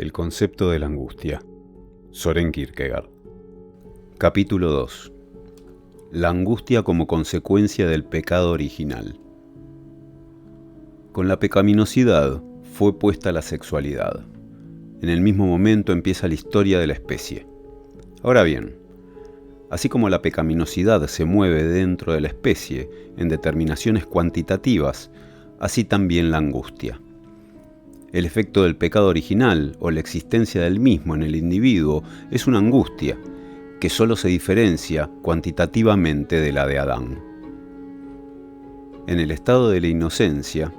El concepto de la angustia. Søren Kierkegaard. Capítulo 2. La angustia como consecuencia del pecado original. Con la pecaminosidad fue puesta la sexualidad. En el mismo momento empieza la historia de la especie. Ahora bien, así como la pecaminosidad se mueve dentro de la especie en determinaciones cuantitativas, así también la angustia. El efecto del pecado original o la existencia del mismo en el individuo es una angustia que solo se diferencia cuantitativamente de la de Adán. En el estado de la inocencia,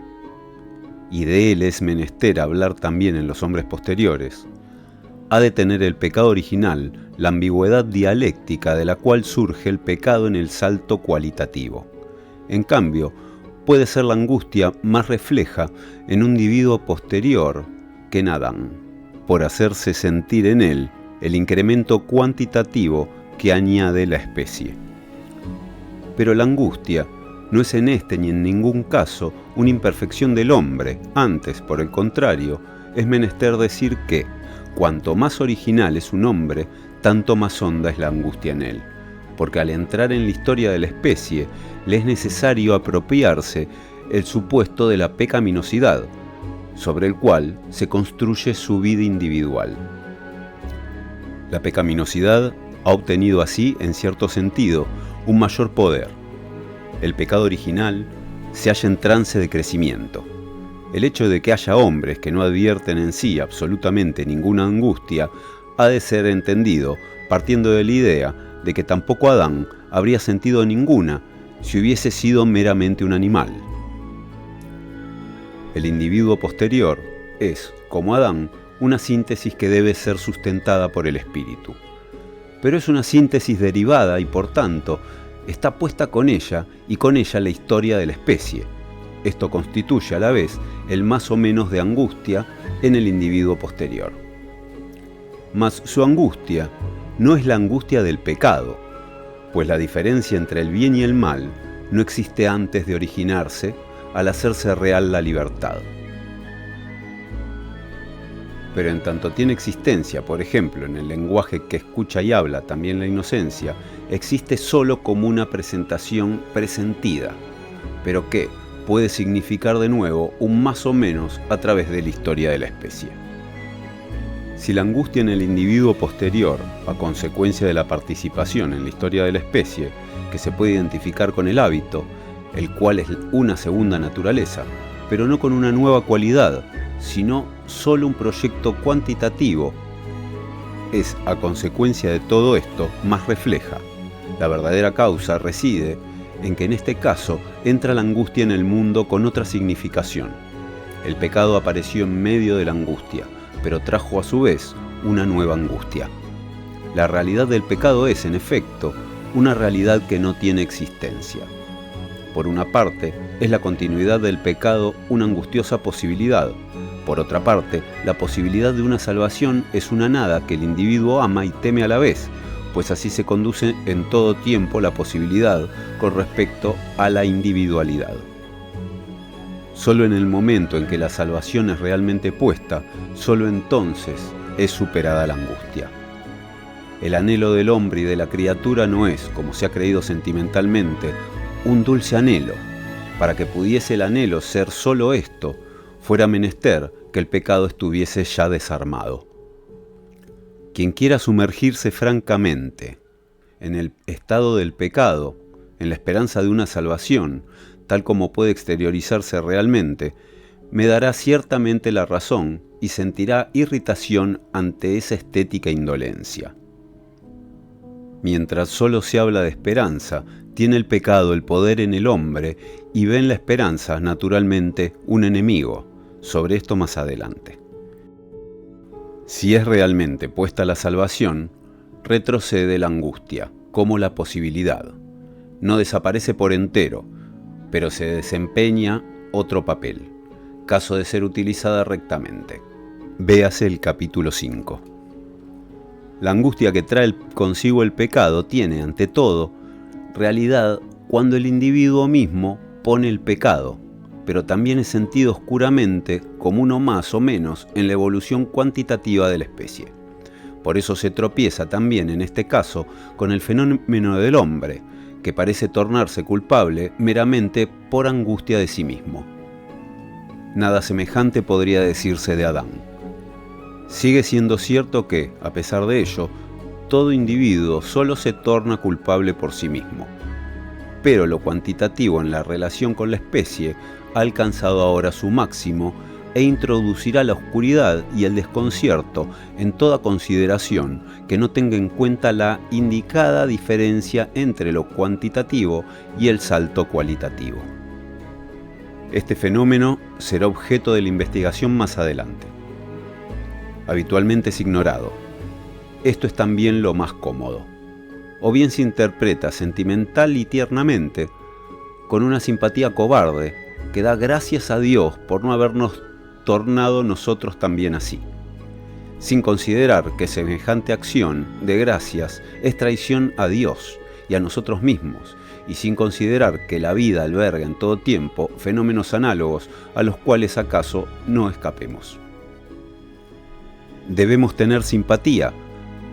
y de él es menester hablar también en los hombres posteriores, ha de tener el pecado original la ambigüedad dialéctica de la cual surge el pecado en el salto cualitativo. En cambio, puede ser la angustia más refleja en un individuo posterior que en Adán, por hacerse sentir en él el incremento cuantitativo que añade la especie. Pero la angustia no es en este ni en ningún caso una imperfección del hombre, antes, por el contrario, es menester decir que, cuanto más original es un hombre, tanto más honda es la angustia en él, porque al entrar en la historia de la especie, le es necesario apropiarse el supuesto de la pecaminosidad, sobre el cual se construye su vida individual. La pecaminosidad ha obtenido así, en cierto sentido, un mayor poder. El pecado original se halla en trance de crecimiento. El hecho de que haya hombres que no advierten en sí absolutamente ninguna angustia ha de ser entendido partiendo de la idea de que tampoco Adán habría sentido ninguna si hubiese sido meramente un animal. El individuo posterior es, como Adán, una síntesis que debe ser sustentada por el espíritu. Pero es una síntesis derivada y, por tanto, está puesta con ella y con ella la historia de la especie. Esto constituye a la vez el más o menos de angustia en el individuo posterior. Mas su angustia no es la angustia del pecado, pues la diferencia entre el bien y el mal no existe antes de originarse al hacerse real la libertad. Pero en tanto tiene existencia, por ejemplo, en el lenguaje que escucha y habla, también la inocencia, existe solo como una presentación presentida, pero que puede significar de nuevo un más o menos a través de la historia de la especie. Si la angustia en el individuo posterior, a consecuencia de la participación en la historia de la especie, que se puede identificar con el hábito, el cual es una segunda naturaleza, pero no con una nueva cualidad, sino solo un proyecto cuantitativo, es a consecuencia de todo esto más refleja. La verdadera causa reside en que en este caso entra la angustia en el mundo con otra significación. El pecado apareció en medio de la angustia, pero trajo a su vez una nueva angustia. La realidad del pecado es, en efecto, una realidad que no tiene existencia. Por una parte, es la continuidad del pecado una angustiosa posibilidad. Por otra parte, la posibilidad de una salvación es una nada que el individuo ama y teme a la vez, pues así se conduce en todo tiempo la posibilidad con respecto a la individualidad. Solo en el momento en que la salvación es realmente puesta, solo entonces es superada la angustia. El anhelo del hombre y de la criatura no es, como se ha creído sentimentalmente, un dulce anhelo. Para que pudiese el anhelo ser solo esto, fuera menester que el pecado estuviese ya desarmado. Quien quiera sumergirse francamente en el estado del pecado, en la esperanza de una salvación, tal como puede exteriorizarse realmente, me dará ciertamente la razón y sentirá irritación ante esa estética indolencia. Mientras solo se habla de esperanza, tiene el pecado el poder en el hombre y ve en la esperanza, naturalmente, un enemigo. Sobre esto más adelante. Si es realmente puesta la salvación, retrocede la angustia, como la posibilidad. No desaparece por entero, pero se desempeña otro papel, caso de ser utilizada rectamente. Véase el capítulo 5. La angustia que trae consigo el pecado tiene, ante todo, realidad cuando el individuo mismo pone el pecado, pero también es sentido oscuramente como uno más o menos en la evolución cuantitativa de la especie. Por eso se tropieza también en este caso con el fenómeno del hombre, que parece tornarse culpable meramente por angustia de sí mismo. Nada semejante podría decirse de Adán. Sigue siendo cierto que, a pesar de ello, todo individuo solo se torna culpable por sí mismo. Pero lo cuantitativo en la relación con la especie ha alcanzado ahora su máximo e introducirá la oscuridad y el desconcierto en toda consideración que no tenga en cuenta la indicada diferencia entre lo cuantitativo y el salto cualitativo. Este fenómeno será objeto de la investigación más adelante. Habitualmente es ignorado. Esto es también lo más cómodo. O bien se interpreta sentimental y tiernamente, con una simpatía cobarde que da gracias a Dios por no habernos tornado nosotros también así, sin considerar que semejante acción de gracias es traición a Dios y a nosotros mismos, y sin considerar que la vida alberga en todo tiempo fenómenos análogos a los cuales acaso no escapemos. Debemos tener simpatía,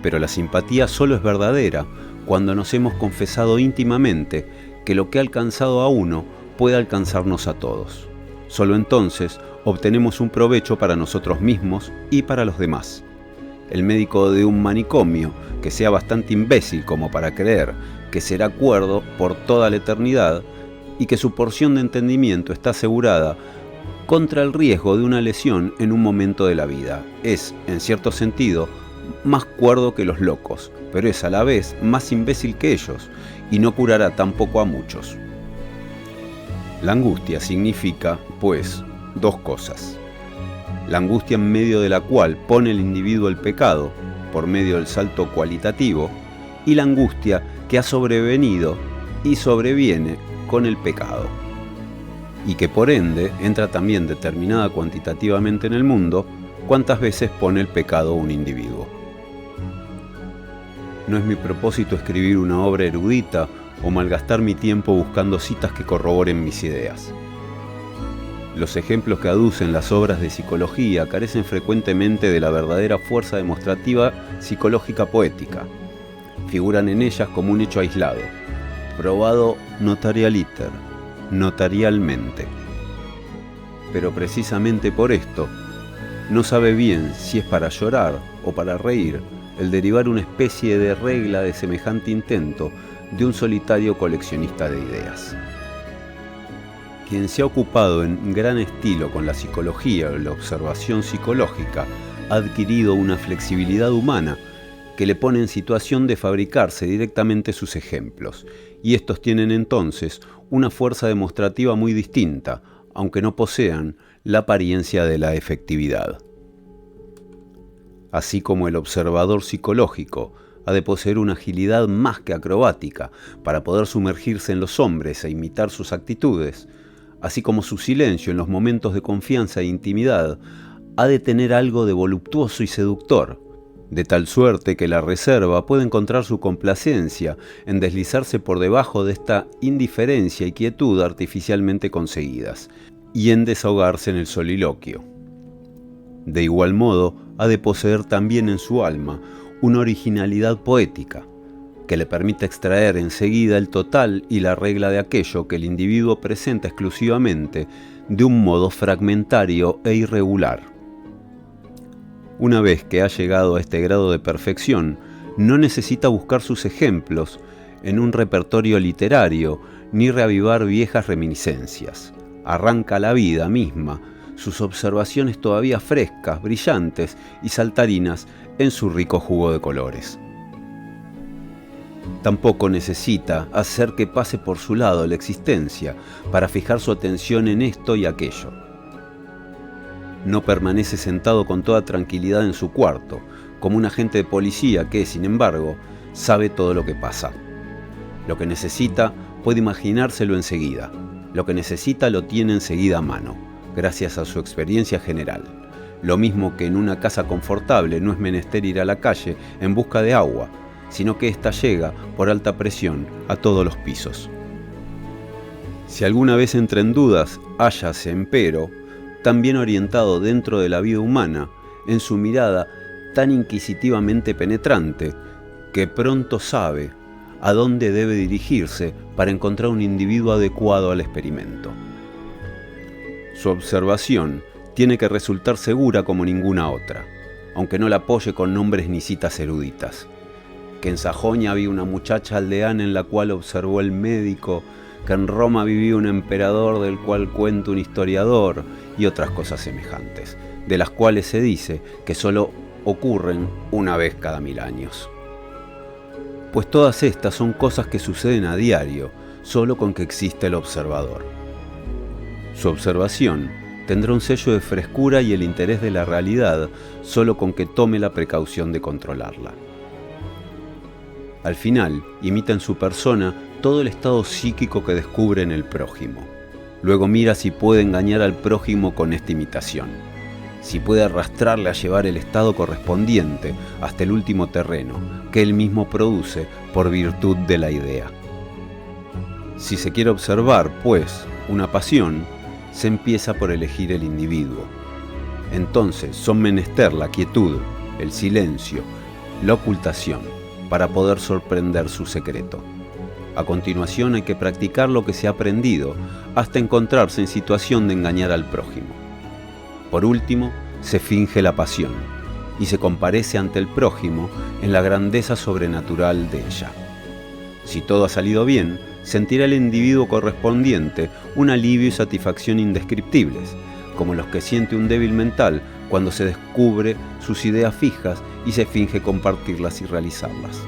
pero la simpatía solo es verdadera cuando nos hemos confesado íntimamente que lo que ha alcanzado a uno puede alcanzarnos a todos. Solo entonces obtenemos un provecho para nosotros mismos y para los demás. El médico de un manicomio, que sea bastante imbécil como para creer que será cuerdo por toda la eternidad y que su porción de entendimiento está asegurada contra el riesgo de una lesión en un momento de la vida, es, en cierto sentido, más cuerdo que los locos, pero es a la vez más imbécil que ellos y no curará tampoco a muchos. La angustia significa, pues, dos cosas. La angustia en medio de la cual pone el individuo el pecado, por medio del salto cualitativo, y la angustia que ha sobrevenido y sobreviene con el pecado, y que por ende entra también determinada cuantitativamente en el mundo cuántas veces pone el pecado un individuo. No es mi propósito escribir una obra erudita o malgastar mi tiempo buscando citas que corroboren mis ideas. Los ejemplos que aducen las obras de psicología carecen frecuentemente de la verdadera fuerza demostrativa psicológica poética. Figuran en ellas como un hecho aislado, probado notarialiter, notarialmente. Pero precisamente por esto, no sabe bien si es para llorar o para reír el derivar una especie de regla de semejante intento de un solitario coleccionista de ideas. Quien se ha ocupado en gran estilo con la psicología o la observación psicológica ha adquirido una flexibilidad humana que le pone en situación de fabricarse directamente sus ejemplos, y estos tienen entonces una fuerza demostrativa muy distinta, aunque no posean la apariencia de la efectividad. Así como el observador psicológico ha de poseer una agilidad más que acrobática para poder sumergirse en los hombres e imitar sus actitudes, así como su silencio en los momentos de confianza e intimidad ha de tener algo de voluptuoso y seductor, de tal suerte que la reserva puede encontrar su complacencia en deslizarse por debajo de esta indiferencia y quietud artificialmente conseguidas, y en desahogarse en el soliloquio. De igual modo, ha de poseer también en su alma una originalidad poética, que le permite extraer enseguida el total y la regla de aquello que el individuo presenta exclusivamente de un modo fragmentario e irregular. Una vez que ha llegado a este grado de perfección, no necesita buscar sus ejemplos en un repertorio literario ni reavivar viejas reminiscencias. Arranca la vida misma, sus observaciones todavía frescas, brillantes y saltarinas en su rico jugo de colores. Tampoco necesita hacer que pase por su lado la existencia para fijar su atención en esto y aquello. No permanece sentado con toda tranquilidad en su cuarto, como un agente de policía que, sin embargo, sabe todo lo que pasa. Lo que necesita puede imaginárselo enseguida. Lo que necesita lo tiene enseguida a mano, gracias a su experiencia general. Lo mismo que en una casa confortable no es menester ir a la calle en busca de agua, sino que ésta llega por alta presión a todos los pisos. Si alguna vez entra en dudas, hállase, empero, también orientado dentro de la vida humana, en su mirada tan inquisitivamente penetrante, que pronto sabe a dónde debe dirigirse para encontrar un individuo adecuado al experimento. Su observación tiene que resultar segura como ninguna otra, aunque no la apoye con nombres ni citas eruditas. Que en Sajonia había una muchacha aldeana en la cual observó el médico, que en Roma vivía un emperador del cual cuenta un historiador, y otras cosas semejantes, de las cuales se dice que solo ocurren una vez cada 1000 años. Pues todas estas son cosas que suceden a diario, solo con que exista el observador. Su observación tendrá un sello de frescura y el interés de la realidad, solo con que tome la precaución de controlarla. Al final, imita en su persona todo el estado psíquico que descubre en el prójimo. Luego mira si puede engañar al prójimo con esta imitación, si puede arrastrarle a llevar el estado correspondiente hasta el último terreno que él mismo produce por virtud de la idea. Si se quiere observar, pues, una pasión, se empieza por elegir el individuo. Entonces son menester la quietud, el silencio, la ocultación, para poder sorprender su secreto. A continuación hay que practicar lo que se ha aprendido hasta encontrarse en situación de engañar al prójimo. Por último, se finge la pasión y se comparece ante el prójimo en la grandeza sobrenatural de ella. Si todo ha salido bien, sentirá el individuo correspondiente un alivio y satisfacción indescriptibles, como los que siente un débil mental cuando se descubre sus ideas fijas y se finge compartirlas y realizarlas.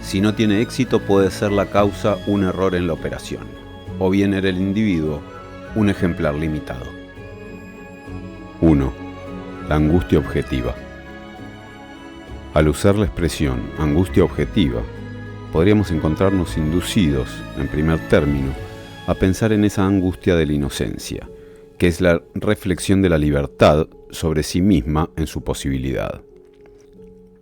Si no tiene éxito, puede ser la causa un error en la operación, o bien era el individuo un ejemplar limitado. 1. La angustia objetiva. Al usar la expresión angustia objetiva, podríamos encontrarnos inducidos, en primer término, a pensar en esa angustia de la inocencia, que es la reflexión de la libertad sobre sí misma en su posibilidad.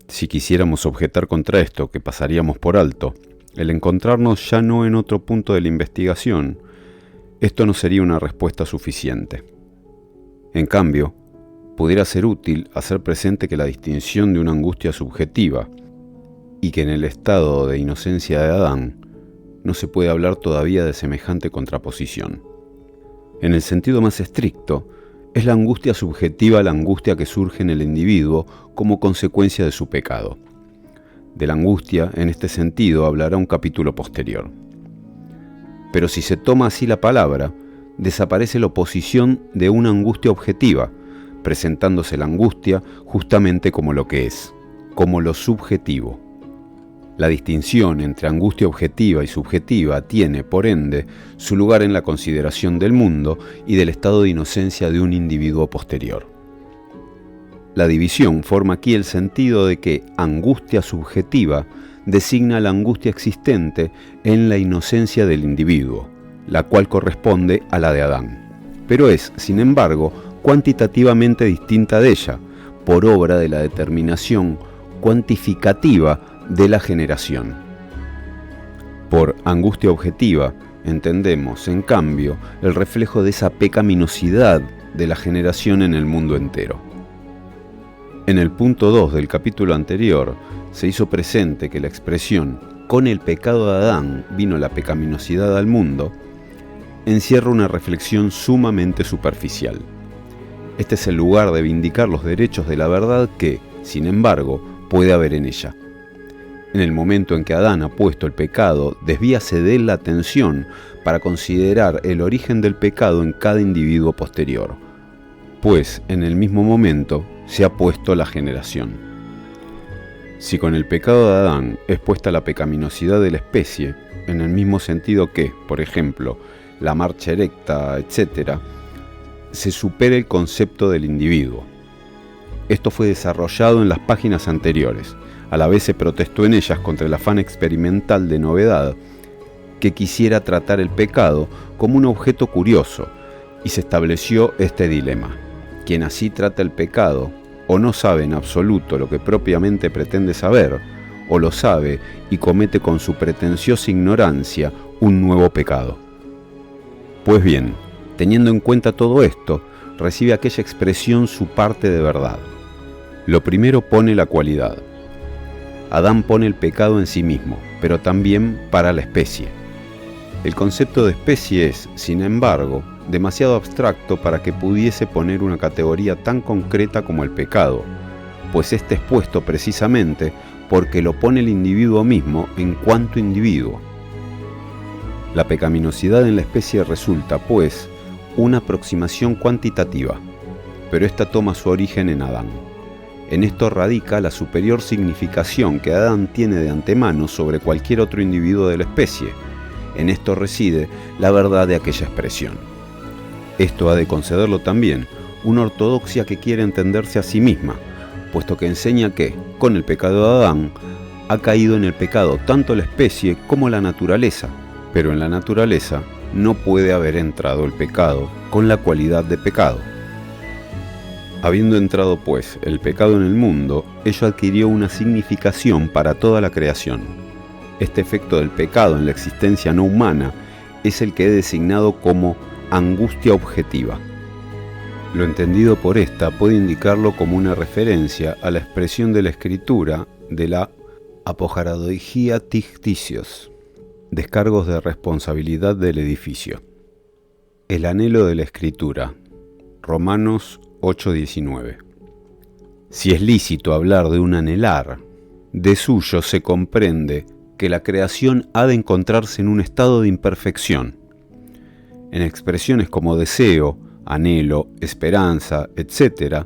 Si quisiéramos objetar contra esto, que pasaríamos por alto, el encontrarnos ya no en otro punto de la investigación, esto no sería una respuesta suficiente. En cambio, pudiera ser útil hacer presente que la distinción de una angustia subjetiva y que en el estado de inocencia de Adán no se puede hablar todavía de semejante contraposición. En el sentido más estricto, es la angustia subjetiva la angustia que surge en el individuo como consecuencia de su pecado. De la angustia, en este sentido, hablará un capítulo posterior. Pero si se toma así la palabra, desaparece la oposición de una angustia objetiva, presentándose la angustia justamente como lo que es, como lo subjetivo. La distinción entre angustia objetiva y subjetiva tiene, por ende, su lugar en la consideración del mundo y del estado de inocencia de un individuo posterior. La división forma aquí el sentido de que angustia subjetiva designa la angustia existente en la inocencia del individuo, la cual corresponde a la de Adán, pero es, sin embargo, cuantitativamente distinta de ella, por obra de la determinación cuantificativa de la generación. Por angustia objetiva entendemos, en cambio, el reflejo de esa pecaminosidad de la generación en el mundo entero. En el punto 2 del capítulo anterior se hizo presente que la expresión «con el pecado de Adán vino la pecaminosidad al mundo» encierra una reflexión sumamente superficial. Este es el lugar de vindicar los derechos de la verdad que, sin embargo, puede haber en ella. En el momento en que Adán ha puesto el pecado, desvíase de él la atención para considerar el origen del pecado en cada individuo posterior, pues en el mismo momento se ha puesto la generación. Si con el pecado de Adán es puesta la pecaminosidad de la especie, en el mismo sentido que, por ejemplo, la marcha erecta, etc., se supera el concepto del individuo. Esto fue desarrollado en las páginas anteriores. A la vez se protestó en ellas contra el afán experimental de novedad que quisiera tratar el pecado como un objeto curioso, y se estableció este dilema. Quien así trata el pecado, o no sabe en absoluto lo que propiamente pretende saber, o lo sabe y comete con su pretenciosa ignorancia un nuevo pecado. Pues bien, teniendo en cuenta todo esto, recibe aquella expresión su parte de verdad. Lo primero pone la cualidad. Adán pone el pecado en sí mismo, pero también para la especie. El concepto de especie es, sin embargo, demasiado abstracto para que pudiese poner una categoría tan concreta como el pecado, pues este es puesto precisamente porque lo pone el individuo mismo en cuanto individuo. La pecaminosidad en la especie resulta, pues, una aproximación cuantitativa, pero esta toma su origen en Adán. En esto radica la superior significación que Adán tiene de antemano sobre cualquier otro individuo de la especie. En esto reside la verdad de aquella expresión. Esto ha de concederlo también una ortodoxia que quiere entenderse a sí misma, puesto que enseña que, con el pecado de Adán, ha caído en el pecado tanto la especie como la naturaleza, pero en la naturaleza no puede haber entrado el pecado con la cualidad de pecado. Habiendo entrado, pues, el pecado en el mundo, ello adquirió una significación para toda la creación. Este efecto del pecado en la existencia no humana es el que he designado como angustia objetiva. Lo entendido por esta puede indicarlo como una referencia a la expresión de la escritura de la apojaradoigía ticticios, descargos de responsabilidad del edificio. El anhelo de la escritura, Romanos 8:19. Si es lícito hablar de un anhelar, de suyo se comprende que la creación ha de encontrarse en un estado de imperfección. En expresiones como deseo, anhelo, esperanza, etc.,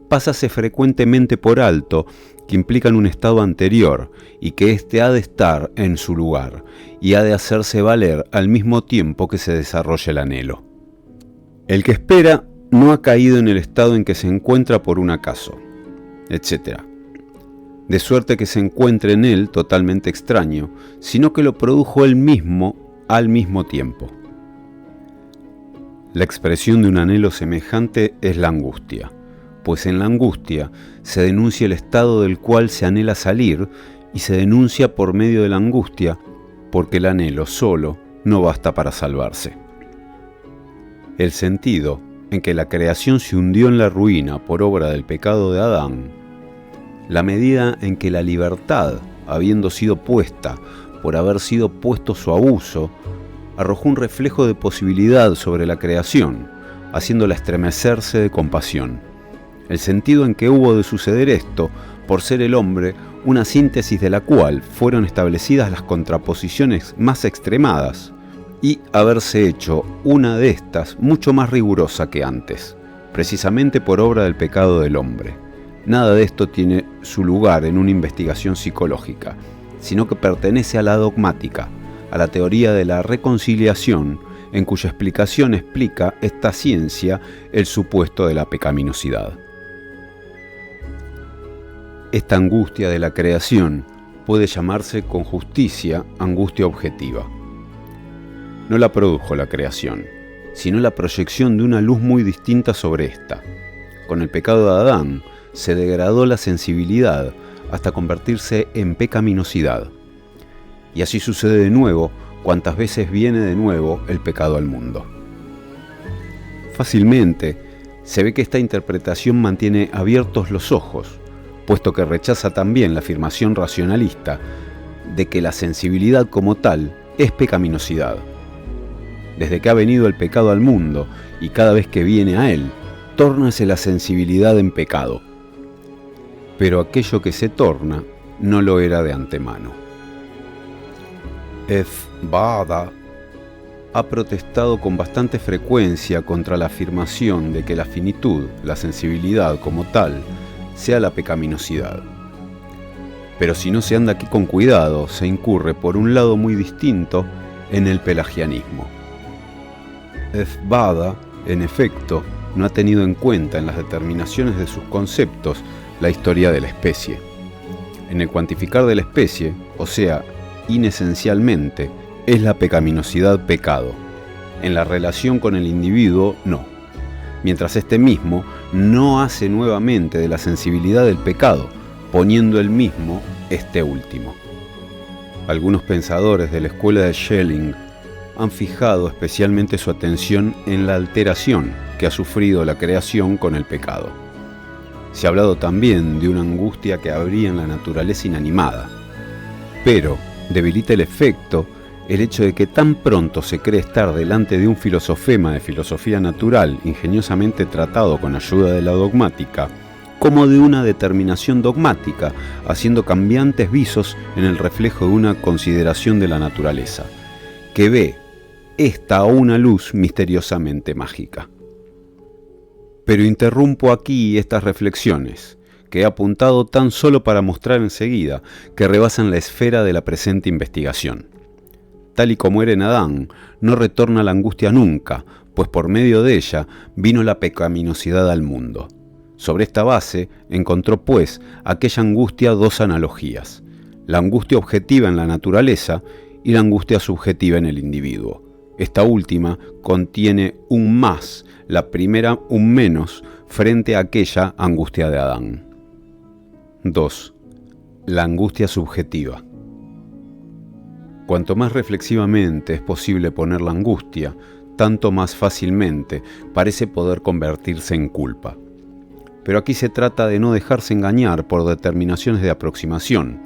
pásase frecuentemente por alto que implican un estado anterior y que éste ha de estar en su lugar y ha de hacerse valer al mismo tiempo que se desarrolla el anhelo. El que espera no ha caído en el estado en que se encuentra por un acaso, etc., de suerte que se encuentre en él totalmente extraño, sino que lo produjo él mismo al mismo tiempo. La expresión de un anhelo semejante es la angustia, pues en la angustia se denuncia el estado del cual se anhela salir y se denuncia por medio de la angustia, porque el anhelo solo no basta para salvarse. El sentido en que la creación se hundió en la ruina por obra del pecado de Adán, la medida en que la libertad, habiendo sido puesta por haber sido puesto su abuso, arrojó un reflejo de posibilidad sobre la creación, haciéndola estremecerse de compasión. El sentido en que hubo de suceder esto, por ser el hombre una síntesis de la cual fueron establecidas las contraposiciones más extremadas, y haberse hecho una de estas mucho más rigurosa que antes, precisamente por obra del pecado del hombre. Nada de esto tiene su lugar en una investigación psicológica, sino que pertenece a la dogmática, a la teoría de la reconciliación, en cuya explicación explica esta ciencia el supuesto de la pecaminosidad. Esta angustia de la creación puede llamarse con justicia angustia objetiva. No la produjo la creación, sino la proyección de una luz muy distinta sobre esta. Con el pecado de Adán se degradó la sensibilidad hasta convertirse en pecaminosidad. Y así sucede de nuevo cuantas veces viene de nuevo el pecado al mundo. Fácilmente se ve que esta interpretación mantiene abiertos los ojos, puesto que rechaza también la afirmación racionalista de que la sensibilidad como tal es pecaminosidad. Desde que ha venido el pecado al mundo y cada vez que viene a él, tórnase la sensibilidad en pecado. Pero aquello que se torna no lo era de antemano. Bada ha protestado con bastante frecuencia contra la afirmación de que la finitud, la sensibilidad como tal, sea la pecaminosidad. Pero si no se anda aquí con cuidado, se incurre por un lado muy distinto en el pelagianismo. Bada, en efecto, no ha tenido en cuenta en las determinaciones de sus conceptos la historia de la especie. En el cuantificar de la especie, o sea, inesencialmente, es la pecaminosidad pecado. En la relación con el individuo, no. Mientras este mismo no hace nuevamente de la sensibilidad del pecado, poniendo él mismo este último. Algunos pensadores de la escuela de Schelling han fijado especialmente su atención en la alteración que ha sufrido la creación con el pecado. Se ha hablado también de una angustia que habría en la naturaleza inanimada, pero debilita el efecto el hecho de que tan pronto se cree estar delante de un filosofema de filosofía natural ingeniosamente tratado con ayuda de la dogmática, como de una determinación dogmática, haciendo cambiantes visos en el reflejo de una consideración de la naturaleza, que ve esta a una luz misteriosamente mágica. Pero interrumpo aquí estas reflexiones, que he apuntado tan solo para mostrar enseguida que rebasan la esfera de la presente investigación. Tal y como era en Adán, no retorna la angustia nunca, pues por medio de ella vino la pecaminosidad al mundo. Sobre esta base encontró, pues, aquella angustia dos analogías: la angustia objetiva en la naturaleza y la angustia subjetiva en el individuo. Esta última contiene un más, la primera un menos, frente a aquella angustia de Adán. 2. La angustia subjetiva. Cuanto más reflexivamente es posible poner la angustia, tanto más fácilmente parece poder convertirse en culpa. Pero aquí se trata de no dejarse engañar por determinaciones de aproximación.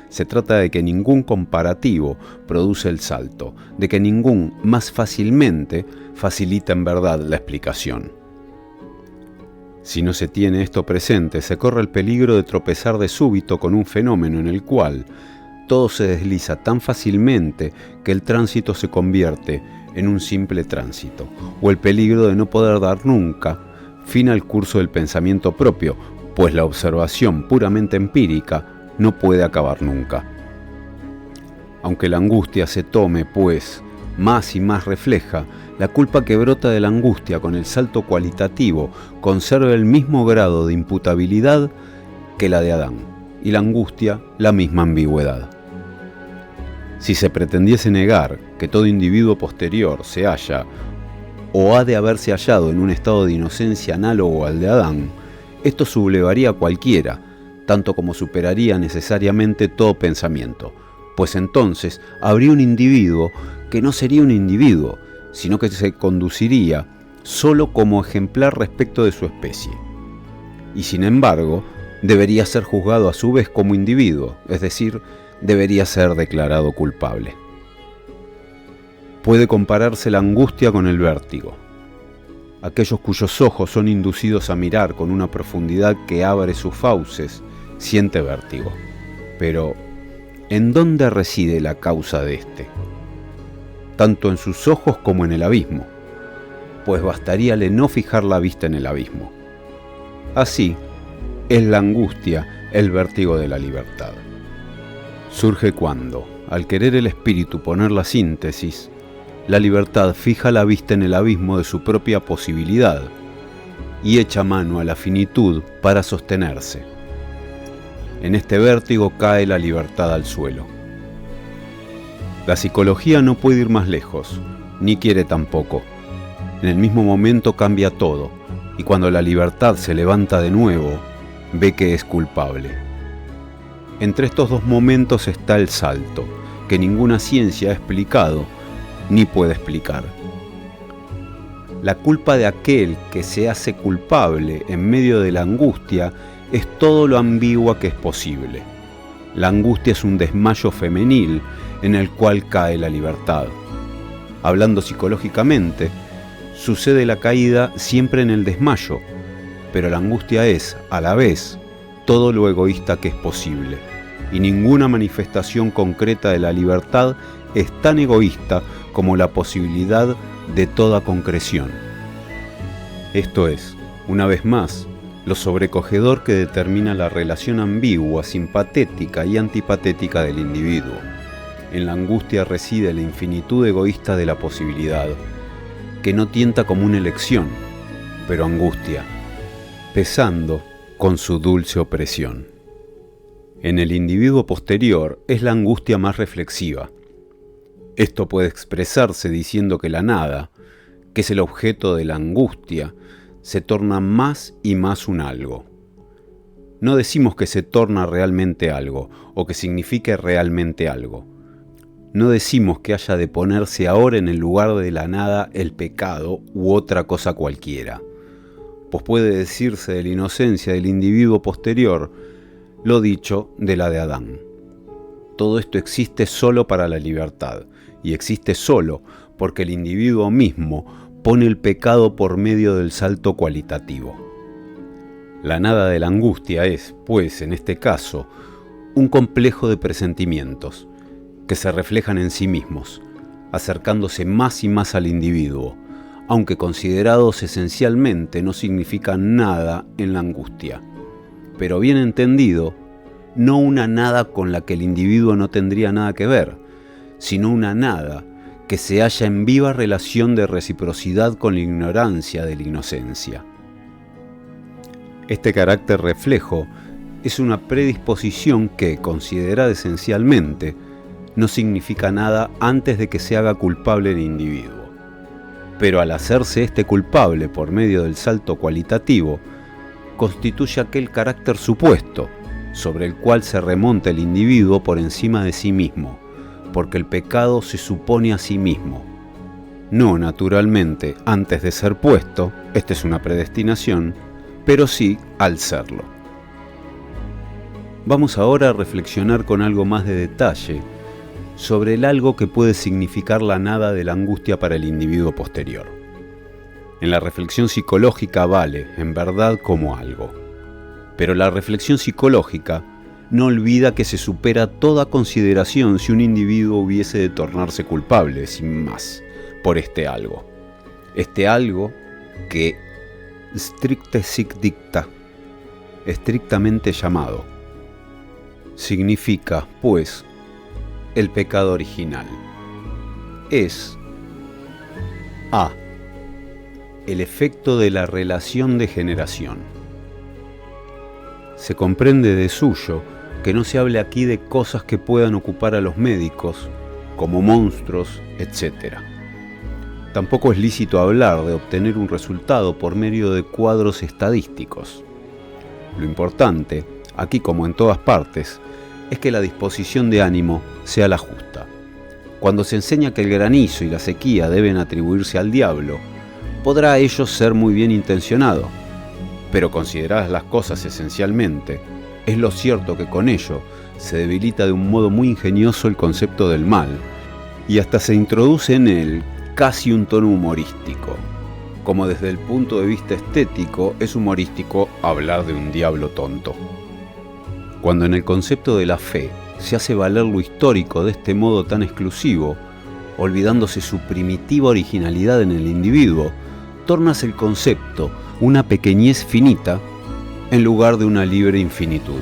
Se trata de que ningún comparativo produce el salto, de que ningún más fácilmente facilita en verdad la explicación. Si no se tiene esto presente, se corre el peligro de tropezar de súbito con un fenómeno en el cual todo se desliza tan fácilmente que el tránsito se convierte en un simple tránsito, o el peligro de no poder dar nunca fin al curso del pensamiento propio, pues la observación puramente empírica no puede acabar nunca. Aunque la angustia se tome, pues, más y más refleja, la culpa que brota de la angustia con el salto cualitativo conserva el mismo grado de imputabilidad que la de Adán, y la angustia la misma ambigüedad. Si se pretendiese negar que todo individuo posterior se halla o ha de haberse hallado en un estado de inocencia análogo al de Adán, esto sublevaría a cualquiera, tanto como superaría necesariamente todo pensamiento, pues entonces habría un individuo que no sería un individuo, sino que se conduciría solo como ejemplar respecto de su especie. Y sin embargo, debería ser juzgado a su vez como individuo, es decir, debería ser declarado culpable. Puede compararse la angustia con el vértigo. Aquellos cuyos ojos son inducidos a mirar con una profundidad que abre sus fauces, siente vértigo. Pero, ¿en dónde reside la causa de este? Tanto en sus ojos como en el abismo, pues bastaríale no fijar la vista en el abismo. Así, es la angustia el vértigo de la libertad. Surge cuando, al querer el espíritu poner la síntesis, la libertad fija la vista en el abismo de su propia posibilidad y echa mano a la finitud para sostenerse. En este vértigo cae la libertad al suelo. La psicología no puede ir más lejos, ni quiere tampoco. En el mismo momento cambia todo, y cuando la libertad se levanta de nuevo, ve que es culpable. Entre estos dos momentos está el salto, que ninguna ciencia ha explicado ni puede explicar. La culpa de aquel que se hace culpable en medio de la angustia es todo lo ambigua que es posible. La angustia es un desmayo femenil en el cual cae la libertad. Hablando psicológicamente, sucede la caída siempre en el desmayo, pero la angustia es, a la vez, todo lo egoísta que es posible, y ninguna manifestación concreta de la libertad es tan egoísta como la posibilidad de toda concreción. Esto es, una vez más, lo sobrecogedor que determina la relación ambigua, simpatética y antipatética del individuo. En la angustia reside la infinitud egoísta de la posibilidad, que no tienta como una elección, pero angustia, pesando con su dulce opresión. En el individuo posterior es la angustia más reflexiva. Esto puede expresarse diciendo que la nada, que es el objeto de la angustia, se torna más y más un algo. No decimos que se torna realmente algo o que signifique realmente algo. no decimos que haya de ponerse ahora en el lugar de la nada el pecado u otra cosa cualquiera, pues puede decirse de la inocencia del individuo posterior lo dicho de la de Adán. Todo esto existe solo para la libertad, y existe solo porque el individuo mismo pone el pecado por medio del salto cualitativo. La nada de la angustia es, pues, en este caso, un complejo de presentimientos que se reflejan en sí mismos, acercándose más y más al individuo, aunque considerados esencialmente no significan nada en la angustia. Pero bien entendido, no una nada con la que el individuo no tendría nada que ver, sino una nada que se halla en viva relación de reciprocidad con la ignorancia de la inocencia. Este carácter reflejo es una predisposición que, considerada esencialmente, no significa nada antes de que se haga culpable el individuo. Pero al hacerse este culpable por medio del salto cualitativo, constituye aquel carácter supuesto, sobre el cual se remonta el individuo por encima de sí mismo, porque el pecado se supone a sí mismo. No, naturalmente, antes de ser puesto, esta es una predestinación, pero sí al serlo. Vamos ahora a reflexionar con algo más de detalle sobre el algo que puede significar la nada de la angustia para el individuo posterior. En la reflexión psicológica vale, en verdad, como algo. Pero la reflexión psicológica no olvida que se supera toda consideración si un individuo hubiese de tornarse culpable, sin más, por este algo. Este algo que stricte sic dicta, estrictamente llamado, significa, pues, el pecado original. Es A. El efecto de la relación de generación. Se comprende de suyo que no se hable aquí de cosas que puedan ocupar a los médicos, como monstruos, etc. Tampoco es lícito hablar de obtener un resultado por medio de cuadros estadísticos. Lo importante, aquí como en todas partes, es que la disposición de ánimo sea la justa. Cuando se enseña que el granizo y la sequía deben atribuirse al diablo, podrá ello ser muy bien intencionado, pero consideradas las cosas esencialmente, es lo cierto que con ello se debilita de un modo muy ingenioso el concepto del mal, y hasta se introduce en él casi un tono humorístico, como desde el punto de vista estético es humorístico hablar de un diablo tonto. Cuando en el concepto de la fe se hace valer lo histórico de este modo tan exclusivo, olvidándose su primitiva originalidad en el individuo, tornase el concepto una pequeñez finita en lugar de una libre infinitud.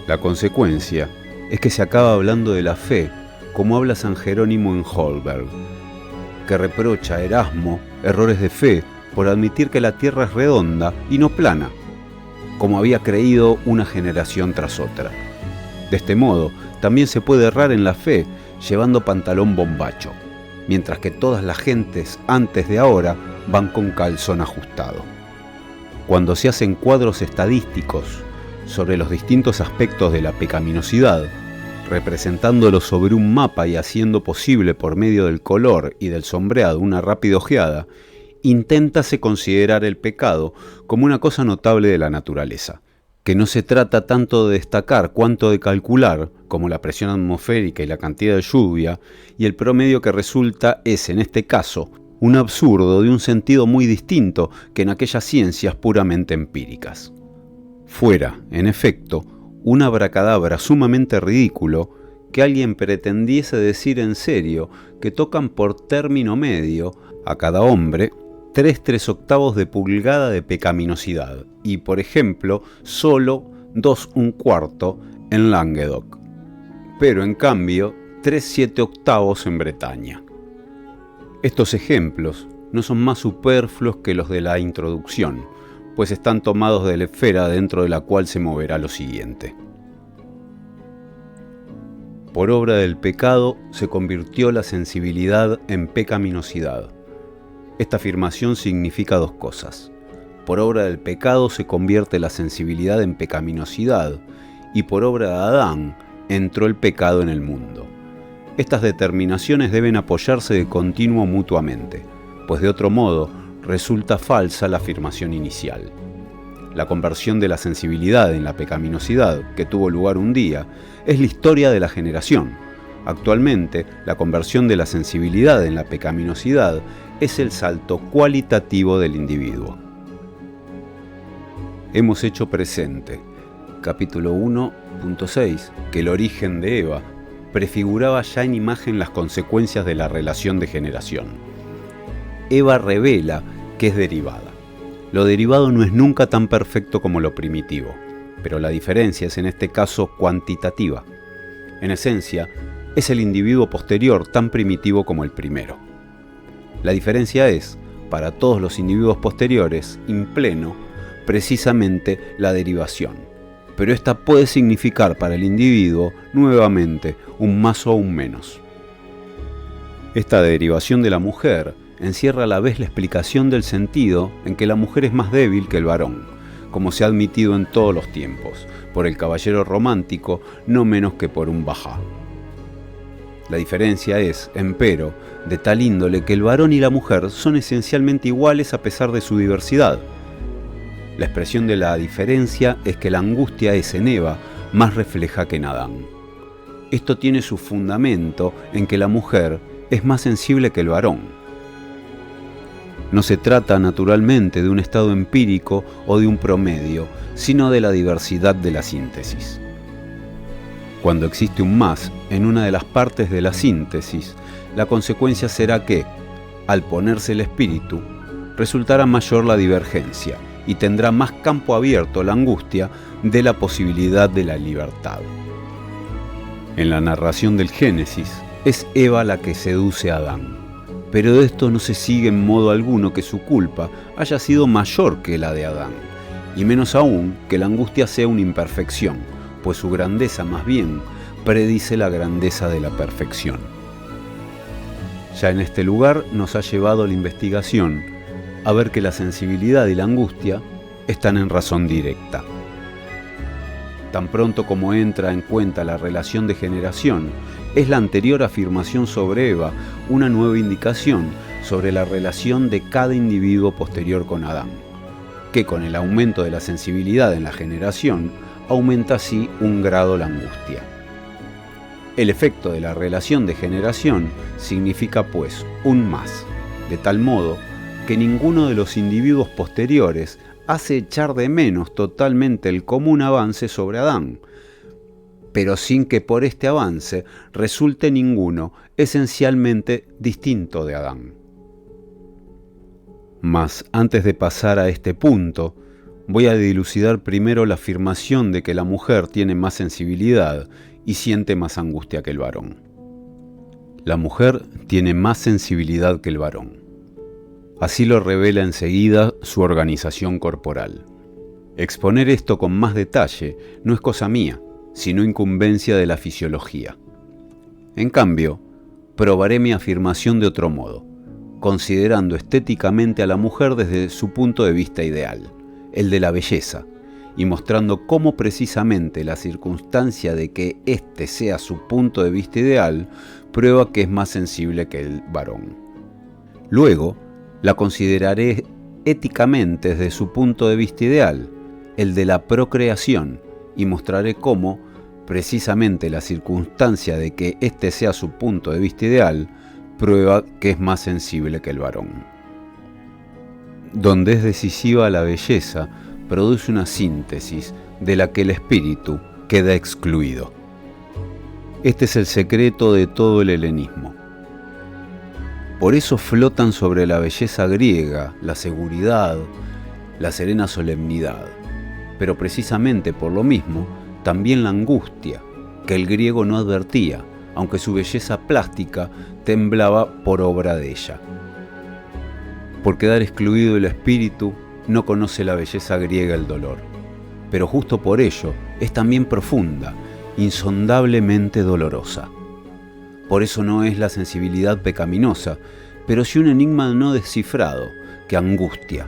La consecuencia es que se acaba hablando de la fe como habla San Jerónimo en Holberg, que reprocha a Erasmo errores de fe por admitir que la Tierra es redonda y no plana, como había creído una generación tras otra. De este modo, también se puede errar en la fe llevando pantalón bombacho, mientras que todas las gentes antes de ahora van con calzón ajustado. Cuando se hacen cuadros estadísticos sobre los distintos aspectos de la pecaminosidad, representándolos sobre un mapa y haciendo posible por medio del color y del sombreado una rápida ojeada, inténtase considerar el pecado como una cosa notable de la naturaleza, que no se trata tanto de destacar cuanto de calcular, como la presión atmosférica y la cantidad de lluvia, y el promedio que resulta es, en este caso, un absurdo de un sentido muy distinto que en aquellas ciencias puramente empíricas. Fuera, en efecto, un abracadabra sumamente ridículo que alguien pretendiese decir en serio que tocan por término medio a cada hombre 3/3 de pulgada de pecaminosidad y, por ejemplo, solo 2/1 en Languedoc, pero en cambio 3/7 en Bretaña. Estos ejemplos no son más superfluos que los de la introducción, pues están tomados de la esfera dentro de la cual se moverá lo siguiente. Por obra del pecado se convirtió la sensibilidad en pecaminosidad. Esta afirmación significa dos cosas. Por obra del pecado se convierte la sensibilidad en pecaminosidad, y por obra de Adán entró el pecado en el mundo. Estas determinaciones deben apoyarse de continuo mutuamente, pues de otro modo resulta falsa la afirmación inicial. La conversión de la sensibilidad en la pecaminosidad, que tuvo lugar un día, es la historia de la generación. Actualmente, la conversión de la sensibilidad en la pecaminosidad es el salto cualitativo del individuo. Hemos hecho presente, capítulo 1.6, que el origen de Eva prefiguraba ya en imagen las consecuencias de la relación de generación. Eva revela que es derivada. Lo derivado no es nunca tan perfecto como lo primitivo, pero la diferencia es en este caso cuantitativa. En esencia, es el individuo posterior tan primitivo como el primero. La diferencia es, para todos los individuos posteriores, in pleno, precisamente la derivación, pero esta puede significar para el individuo, nuevamente, un más o un menos. Esta derivación de la mujer encierra a la vez la explicación del sentido en que la mujer es más débil que el varón, como se ha admitido en todos los tiempos, por el caballero romántico no menos que por un bajá. La diferencia es, empero, de tal índole que el varón y la mujer son esencialmente iguales a pesar de su diversidad. La expresión de la diferencia es que la angustia es en Eva más refleja que en Adán. Esto tiene su fundamento en que la mujer es más sensible que el varón. No se trata naturalmente de un estado empírico o de un promedio, sino de la diversidad de la síntesis. Cuando existe un más en una de las partes de la síntesis, la consecuencia será que, al ponerse el espíritu, resultará mayor la divergencia y tendrá más campo abierto la angustia de la posibilidad de la libertad. En la narración del Génesis, es Eva la que seduce a Adán. Pero de esto no se sigue en modo alguno que su culpa haya sido mayor que la de Adán, y menos aún que la angustia sea una imperfección, pues su grandeza más bien predice la grandeza de la perfección. Ya en este lugar nos ha llevado la investigación a ver que la sensibilidad y la angustia están en razón directa. Tan pronto como entra en cuenta la relación de generación, es la anterior afirmación sobre Eva una nueva indicación sobre la relación de cada individuo posterior con Adán, que con el aumento de la sensibilidad en la generación, aumenta así un grado la angustia. El efecto de la relación de generación significa pues un más, de tal modo que ninguno de los individuos posteriores hace echar de menos totalmente el común avance sobre Adán, pero sin que por este avance resulte ninguno esencialmente distinto de Adán. Mas antes de pasar a este punto, voy a dilucidar primero la afirmación de que la mujer tiene más sensibilidad y siente más angustia que el varón. La mujer tiene más sensibilidad que el varón. Así lo revela enseguida su organización corporal. Exponer esto con más detalle no es cosa mía, sino incumbencia de la fisiología. En cambio, probaré mi afirmación de otro modo, considerando estéticamente a la mujer desde su punto de vista ideal, el de la belleza, y mostrando cómo precisamente la circunstancia de que éste sea su punto de vista ideal prueba que es más sensible que el varón. Luego, la consideraré éticamente desde su punto de vista ideal, el de la procreación, y mostraré cómo, precisamente la circunstancia de que éste sea su punto de vista ideal, prueba que es más sensible que el varón. Donde es decisiva la belleza, produce una síntesis de la que el espíritu queda excluido. Este es el secreto de todo el helenismo. Por eso flotan sobre la belleza griega la seguridad, la serena solemnidad, pero precisamente por lo mismo también la angustia, que el griego no advertía, aunque su belleza plástica temblaba por obra de ella. Por quedar excluido el espíritu, no conoce la belleza griega el dolor, pero justo por ello es también profunda, insondablemente dolorosa. Por eso no es la sensibilidad pecaminosa, pero sí un enigma no descifrado, que angustia.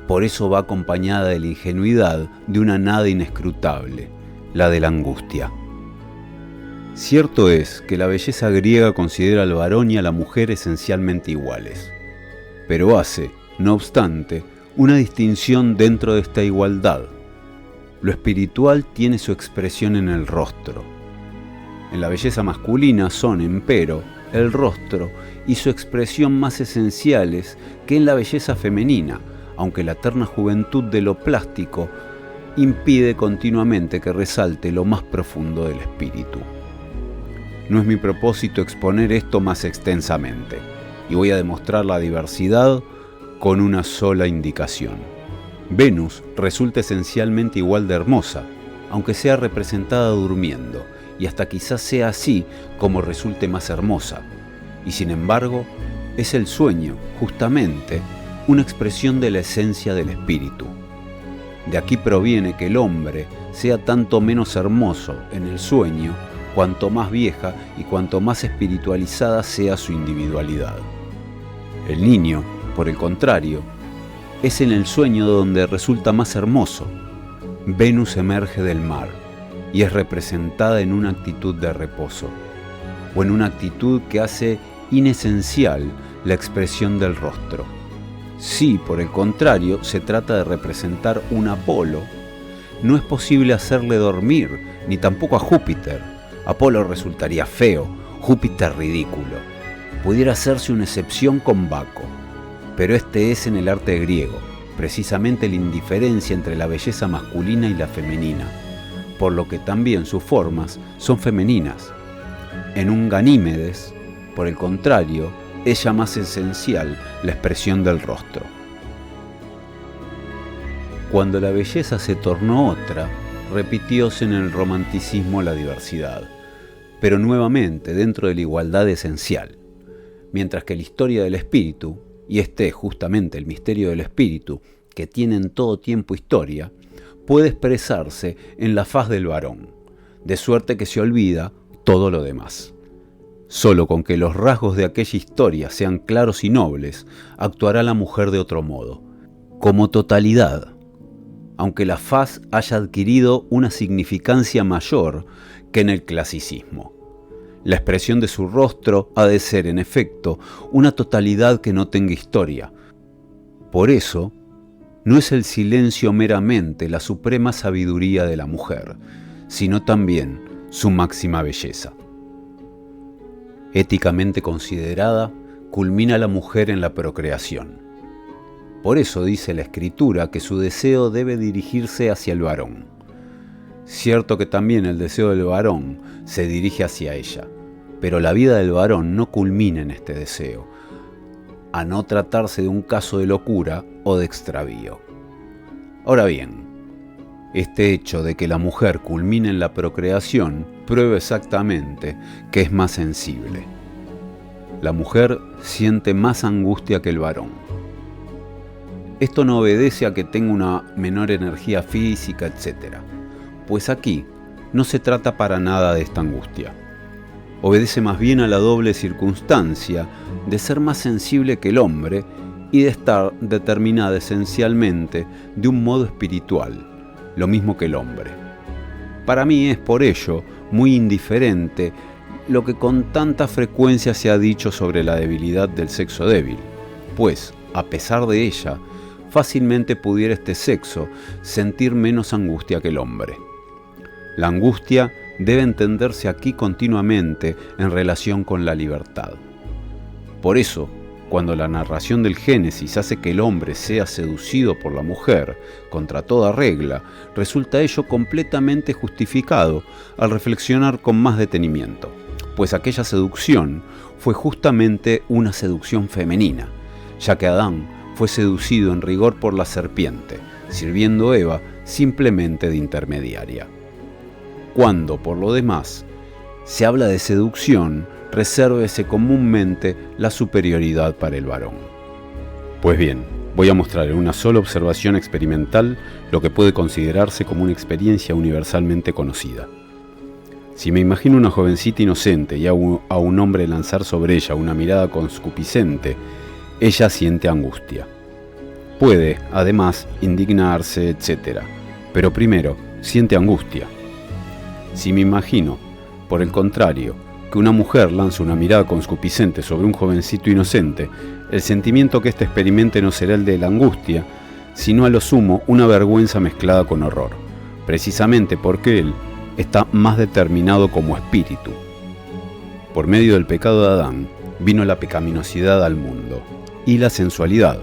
Por eso va acompañada de la ingenuidad de una nada inescrutable, la de la angustia. Cierto es que la belleza griega considera al varón y a la mujer esencialmente iguales, pero hace, no obstante, una distinción dentro de esta igualdad. Lo espiritual tiene su expresión en el rostro. En la belleza masculina son, empero, el rostro y su expresión más esenciales que en la belleza femenina, aunque la eterna juventud de lo plástico impide continuamente que resalte lo más profundo del espíritu. No es mi propósito exponer esto más extensamente, y voy a demostrar la diversidad con una sola indicación. Venus resulta esencialmente igual de hermosa, aunque sea representada durmiendo, y hasta quizás sea así como resulte más hermosa. Y sin embargo, es el sueño, justamente, una expresión de la esencia del espíritu. De aquí proviene que el hombre sea tanto menos hermoso en el sueño, cuanto más vieja y cuanto más espiritualizada sea su individualidad. El niño, por el contrario, es en el sueño donde resulta más hermoso. Venus emerge del mar y es representada en una actitud de reposo, o en una actitud que hace inesencial la expresión del rostro. Si, por el contrario, se trata de representar un Apolo, no es posible hacerle dormir, ni tampoco a Júpiter. Apolo resultaría feo, Júpiter ridículo. Pudiera hacerse una excepción con Baco, pero este es en el arte griego, precisamente la indiferencia entre la belleza masculina y la femenina, por lo que también sus formas son femeninas. En un Ganímedes, por el contrario, es ya más esencial la expresión del rostro. Cuando la belleza se tornó otra, repitióse en el romanticismo la diversidad, pero nuevamente dentro de la igualdad esencial, mientras que la historia del espíritu, y este es justamente el misterio del espíritu, que tiene en todo tiempo historia, puede expresarse en la faz del varón, de suerte que se olvida todo lo demás. Solo con que los rasgos de aquella historia sean claros y nobles, actuará la mujer de otro modo, como totalidad, aunque la faz haya adquirido una significancia mayor que en el clasicismo. La expresión de su rostro ha de ser, en efecto, una totalidad que no tenga historia. Por eso, no es el silencio meramente la suprema sabiduría de la mujer, sino también su máxima belleza. Éticamente considerada, culmina la mujer en la procreación. Por eso dice la Escritura que su deseo debe dirigirse hacia el varón. Cierto que también el deseo del varón se dirige hacia ella, pero la vida del varón no culmina en este deseo, a no tratarse de un caso de locura o de extravío. Ahora bien, este hecho de que la mujer culmine en la procreación prueba exactamente que es más sensible. La mujer siente más angustia que el varón. Esto no obedece a que tenga una menor energía física, etc., pues aquí no se trata para nada de esta angustia. Obedece más bien a la doble circunstancia de ser más sensible que el hombre y de estar determinada esencialmente de un modo espiritual, lo mismo que el hombre. Para mí es por ello muy indiferente lo que con tanta frecuencia se ha dicho sobre la debilidad del sexo débil, pues, a pesar de ella, fácilmente pudiera este sexo sentir menos angustia que el hombre. La angustia debe entenderse aquí continuamente en relación con la libertad. Por eso, cuando la narración del Génesis hace que el hombre sea seducido por la mujer contra toda regla, resulta ello completamente justificado al reflexionar con más detenimiento, pues aquella seducción fue justamente una seducción femenina, ya que Adán fue seducido en rigor por la serpiente, sirviendo Eva simplemente de intermediaria. Cuando, por lo demás, se habla de seducción, resérvese comúnmente la superioridad para el varón. Pues bien, voy a mostrar en una sola observación experimental lo que puede considerarse como una experiencia universalmente conocida. Si me imagino una jovencita inocente y a un hombre lanzar sobre ella una mirada concupiscente, ella siente angustia. Puede, además, indignarse, etc., pero primero siente angustia. Si me imagino Por el contrario, que una mujer lance una mirada concupiscente sobre un jovencito inocente, el sentimiento que éste experimente no será el de la angustia, sino a lo sumo una vergüenza mezclada con horror, precisamente porque él está más determinado como espíritu. Por medio del pecado de Adán, vino la pecaminosidad al mundo, y la sensualidad,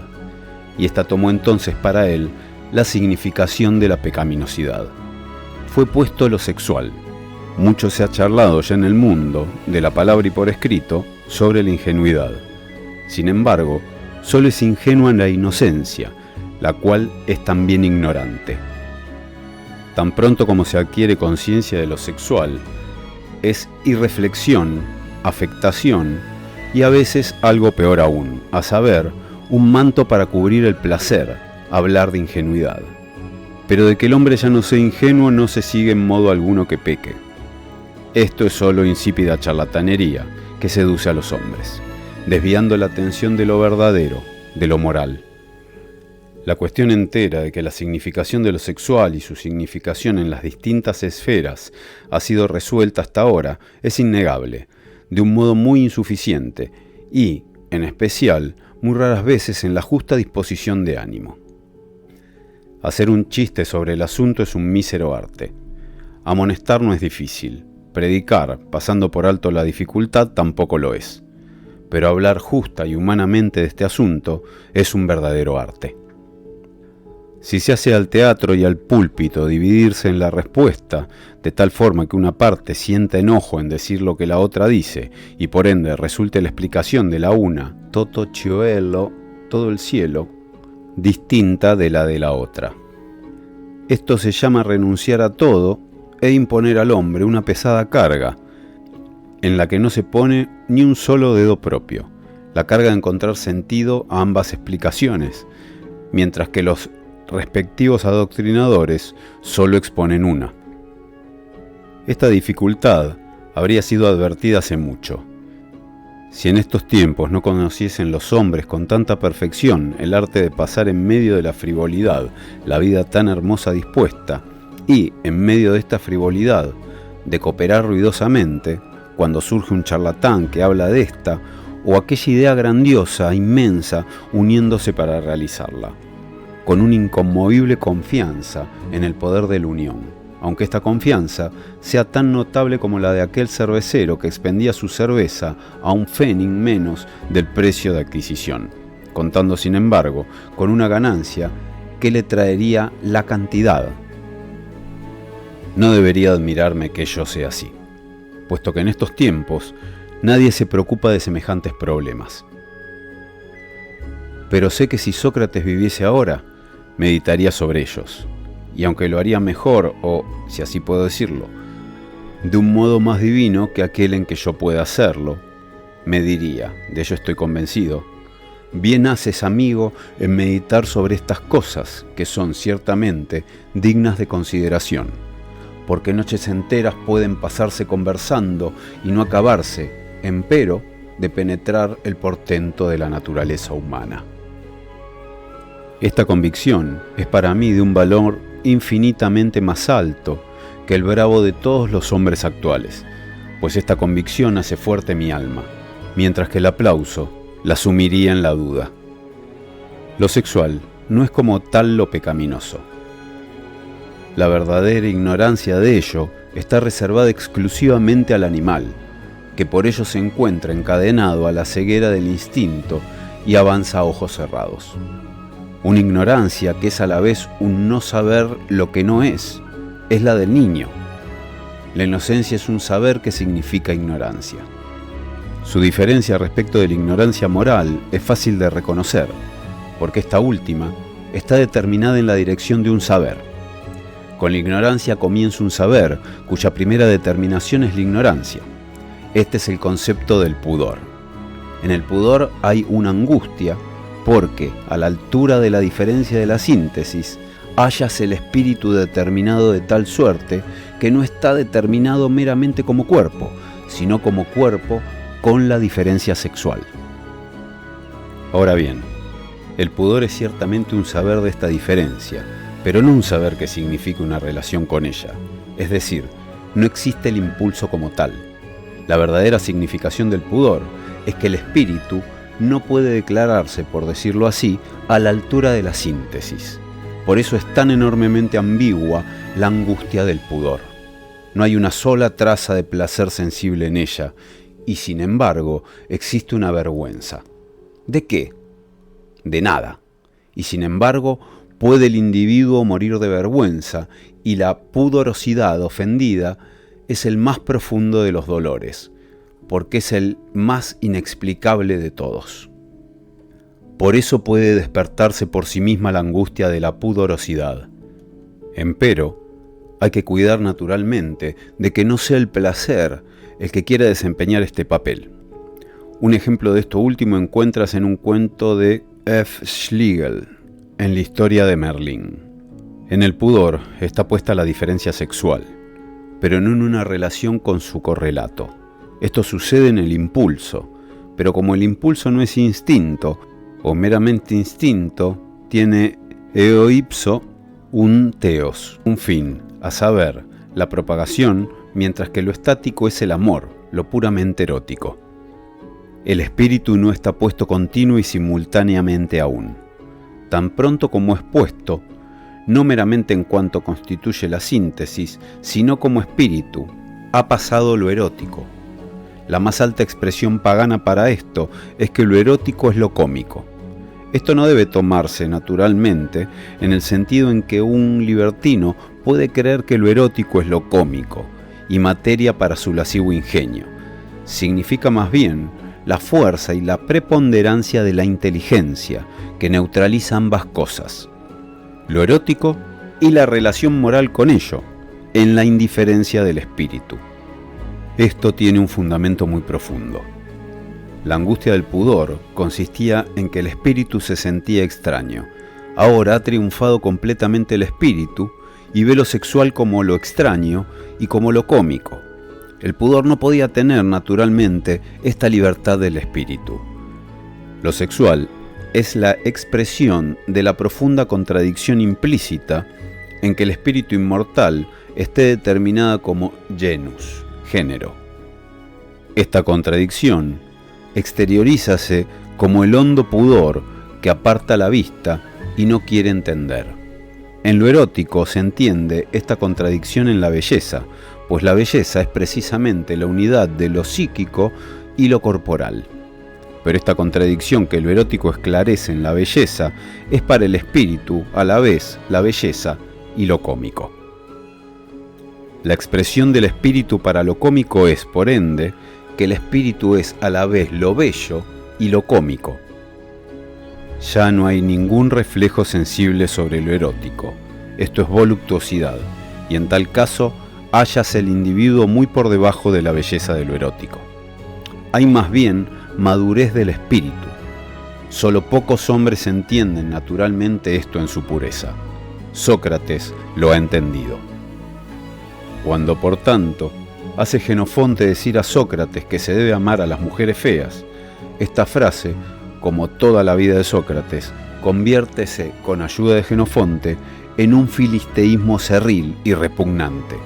y esta tomó entonces para él la significación de la pecaminosidad. Fue puesto lo sexual. Mucho se ha charlado ya en el mundo, de la palabra y por escrito, sobre la ingenuidad. Sin embargo, solo es ingenua en la inocencia, la cual es también ignorante. Tan pronto como se adquiere conciencia de lo sexual, es irreflexión, afectación y a veces algo peor aún, a saber, un manto para cubrir el placer, hablar de ingenuidad. Pero de que el hombre ya no sea ingenuo no se sigue en modo alguno que peque. Esto es solo insípida charlatanería que seduce a los hombres, desviando la atención de lo verdadero, de lo moral. La cuestión entera de que la significación de lo sexual y su significación en las distintas esferas ha sido resuelta hasta ahora es innegable, de un modo muy insuficiente y, en especial, muy raras veces en la justa disposición de ánimo. Hacer un chiste sobre el asunto es un mísero arte. Amonestar no es difícil. Predicar, pasando por alto la dificultad, tampoco lo es. Pero hablar justa y humanamente de este asunto es un verdadero arte. Si se hace al teatro y al púlpito dividirse en la respuesta, de tal forma que una parte sienta enojo en decir lo que la otra dice, y por ende resulte la explicación de la una, toto cielo, todo el cielo, distinta de la otra. Esto se llama renunciar a todo e imponer al hombre una pesada carga, en la que no se pone ni un solo dedo propio, la carga de encontrar sentido a ambas explicaciones, mientras que los respectivos adoctrinadores solo exponen una. Esta dificultad habría sido advertida hace mucho. Si en estos tiempos no conociesen los hombres con tanta perfección el arte de pasar en medio de la frivolidad la vida tan hermosa dispuesta, y, en medio de esta frivolidad, de cooperar ruidosamente, cuando surge un charlatán que habla de esta, o aquella idea grandiosa, inmensa, uniéndose para realizarla, con una inconmovible confianza en el poder de la unión, aunque esta confianza sea tan notable como la de aquel cervecero que expendía su cerveza a un pfennig menos del precio de adquisición, contando sin embargo con una ganancia que le traería la cantidad. No debería admirarme que yo sea así, puesto que en estos tiempos nadie se preocupa de semejantes problemas. Pero sé que si Sócrates viviese ahora, meditaría sobre ellos, y aunque lo haría mejor, o, si así puedo decirlo, de un modo más divino que aquel en que yo pueda hacerlo, me diría, de ello estoy convencido, bien haces, amigo, en meditar sobre estas cosas, que son ciertamente dignas de consideración, porque noches enteras pueden pasarse conversando y no acabarse, empero, de penetrar el portento de la naturaleza humana. Esta convicción es para mí de un valor infinitamente más alto que el bravo de todos los hombres actuales, pues esta convicción hace fuerte mi alma, mientras que el aplauso la sumiría en la duda. Lo sexual no es como tal lo pecaminoso. La verdadera ignorancia de ello está reservada exclusivamente al animal, que por ello se encuentra encadenado a la ceguera del instinto y avanza a ojos cerrados. Una ignorancia que es a la vez un no saber lo que no es la del niño. La inocencia es un saber que significa ignorancia. Su diferencia respecto de la ignorancia moral es fácil de reconocer, porque esta última está determinada en la dirección de un saber. Con la ignorancia comienza un saber, cuya primera determinación es la ignorancia. Este es el concepto del pudor. En el pudor hay una angustia, porque, a la altura de la diferencia de la síntesis, hallas el espíritu determinado de tal suerte que no está determinado meramente como cuerpo, sino como cuerpo con la diferencia sexual. Ahora bien, el pudor es ciertamente un saber de esta diferencia, pero no un saber que signifique una relación con ella, es decir, no existe el impulso como tal. La verdadera significación del pudor es que el espíritu no puede declararse, por decirlo así, a la altura de la síntesis. Por eso es tan enormemente ambigua la angustia del pudor. No hay una sola traza de placer sensible en ella, y sin embargo existe una vergüenza. ¿De qué? De nada. Y sin embargo puede el individuo morir de vergüenza, y la pudorosidad ofendida es el más profundo de los dolores, porque es el más inexplicable de todos. Por eso puede despertarse por sí misma la angustia de la pudorosidad. Empero, hay que cuidar naturalmente de que no sea el placer el que quiera desempeñar este papel. Un ejemplo de esto último encuentras en un cuento de F. Schlegel, en la historia de Merlín. En el pudor está puesta la diferencia sexual, pero no en una relación con su correlato. Esto sucede en el impulso, pero como el impulso no es instinto, o meramente instinto, tiene eo ipso un theos, un fin, a saber, la propagación, mientras que lo estático es el amor, lo puramente erótico. El espíritu no está puesto continuo y simultáneamente aún. Tan pronto como es puesto, no meramente en cuanto constituye la síntesis, sino como espíritu, ha pasado lo erótico. La más alta expresión pagana para esto es que lo erótico es lo cómico. Esto no debe tomarse naturalmente en el sentido en que un libertino puede creer que lo erótico es lo cómico y materia para su lascivo ingenio. Significa más bien la fuerza y la preponderancia de la inteligencia que neutraliza ambas cosas, lo erótico y la relación moral con ello, en la indiferencia del espíritu. Esto tiene un fundamento muy profundo. La angustia del pudor consistía en que el espíritu se sentía extraño. Ahora ha triunfado completamente el espíritu y ve lo sexual como lo extraño y como lo cómico. El pudor no podía tener naturalmente esta libertad del espíritu. Lo sexual es la expresión de la profunda contradicción implícita en que el espíritu inmortal esté determinada como genus, género. Esta contradicción exteriorízase como el hondo pudor que aparta la vista y no quiere entender. En lo erótico se entiende esta contradicción en la belleza, pues la belleza es precisamente la unidad de lo psíquico y lo corporal. Pero esta contradicción que lo erótico esclarece en la belleza es para el espíritu a la vez la belleza y lo cómico. La expresión del espíritu para lo cómico es, por ende, que el espíritu es a la vez lo bello y lo cómico. Ya no hay ningún reflejo sensible sobre lo erótico. Esto es voluptuosidad, y en tal caso hállase el individuo muy por debajo de la belleza de lo erótico. Hay más bien madurez del espíritu. Solo pocos hombres entienden naturalmente esto en su pureza. Sócrates lo ha entendido. Cuando, por tanto, hace Jenofonte decir a Sócrates que se debe amar a las mujeres feas, esta frase, como toda la vida de Sócrates, conviértese, con ayuda de Jenofonte, en un filisteísmo cerril y repugnante,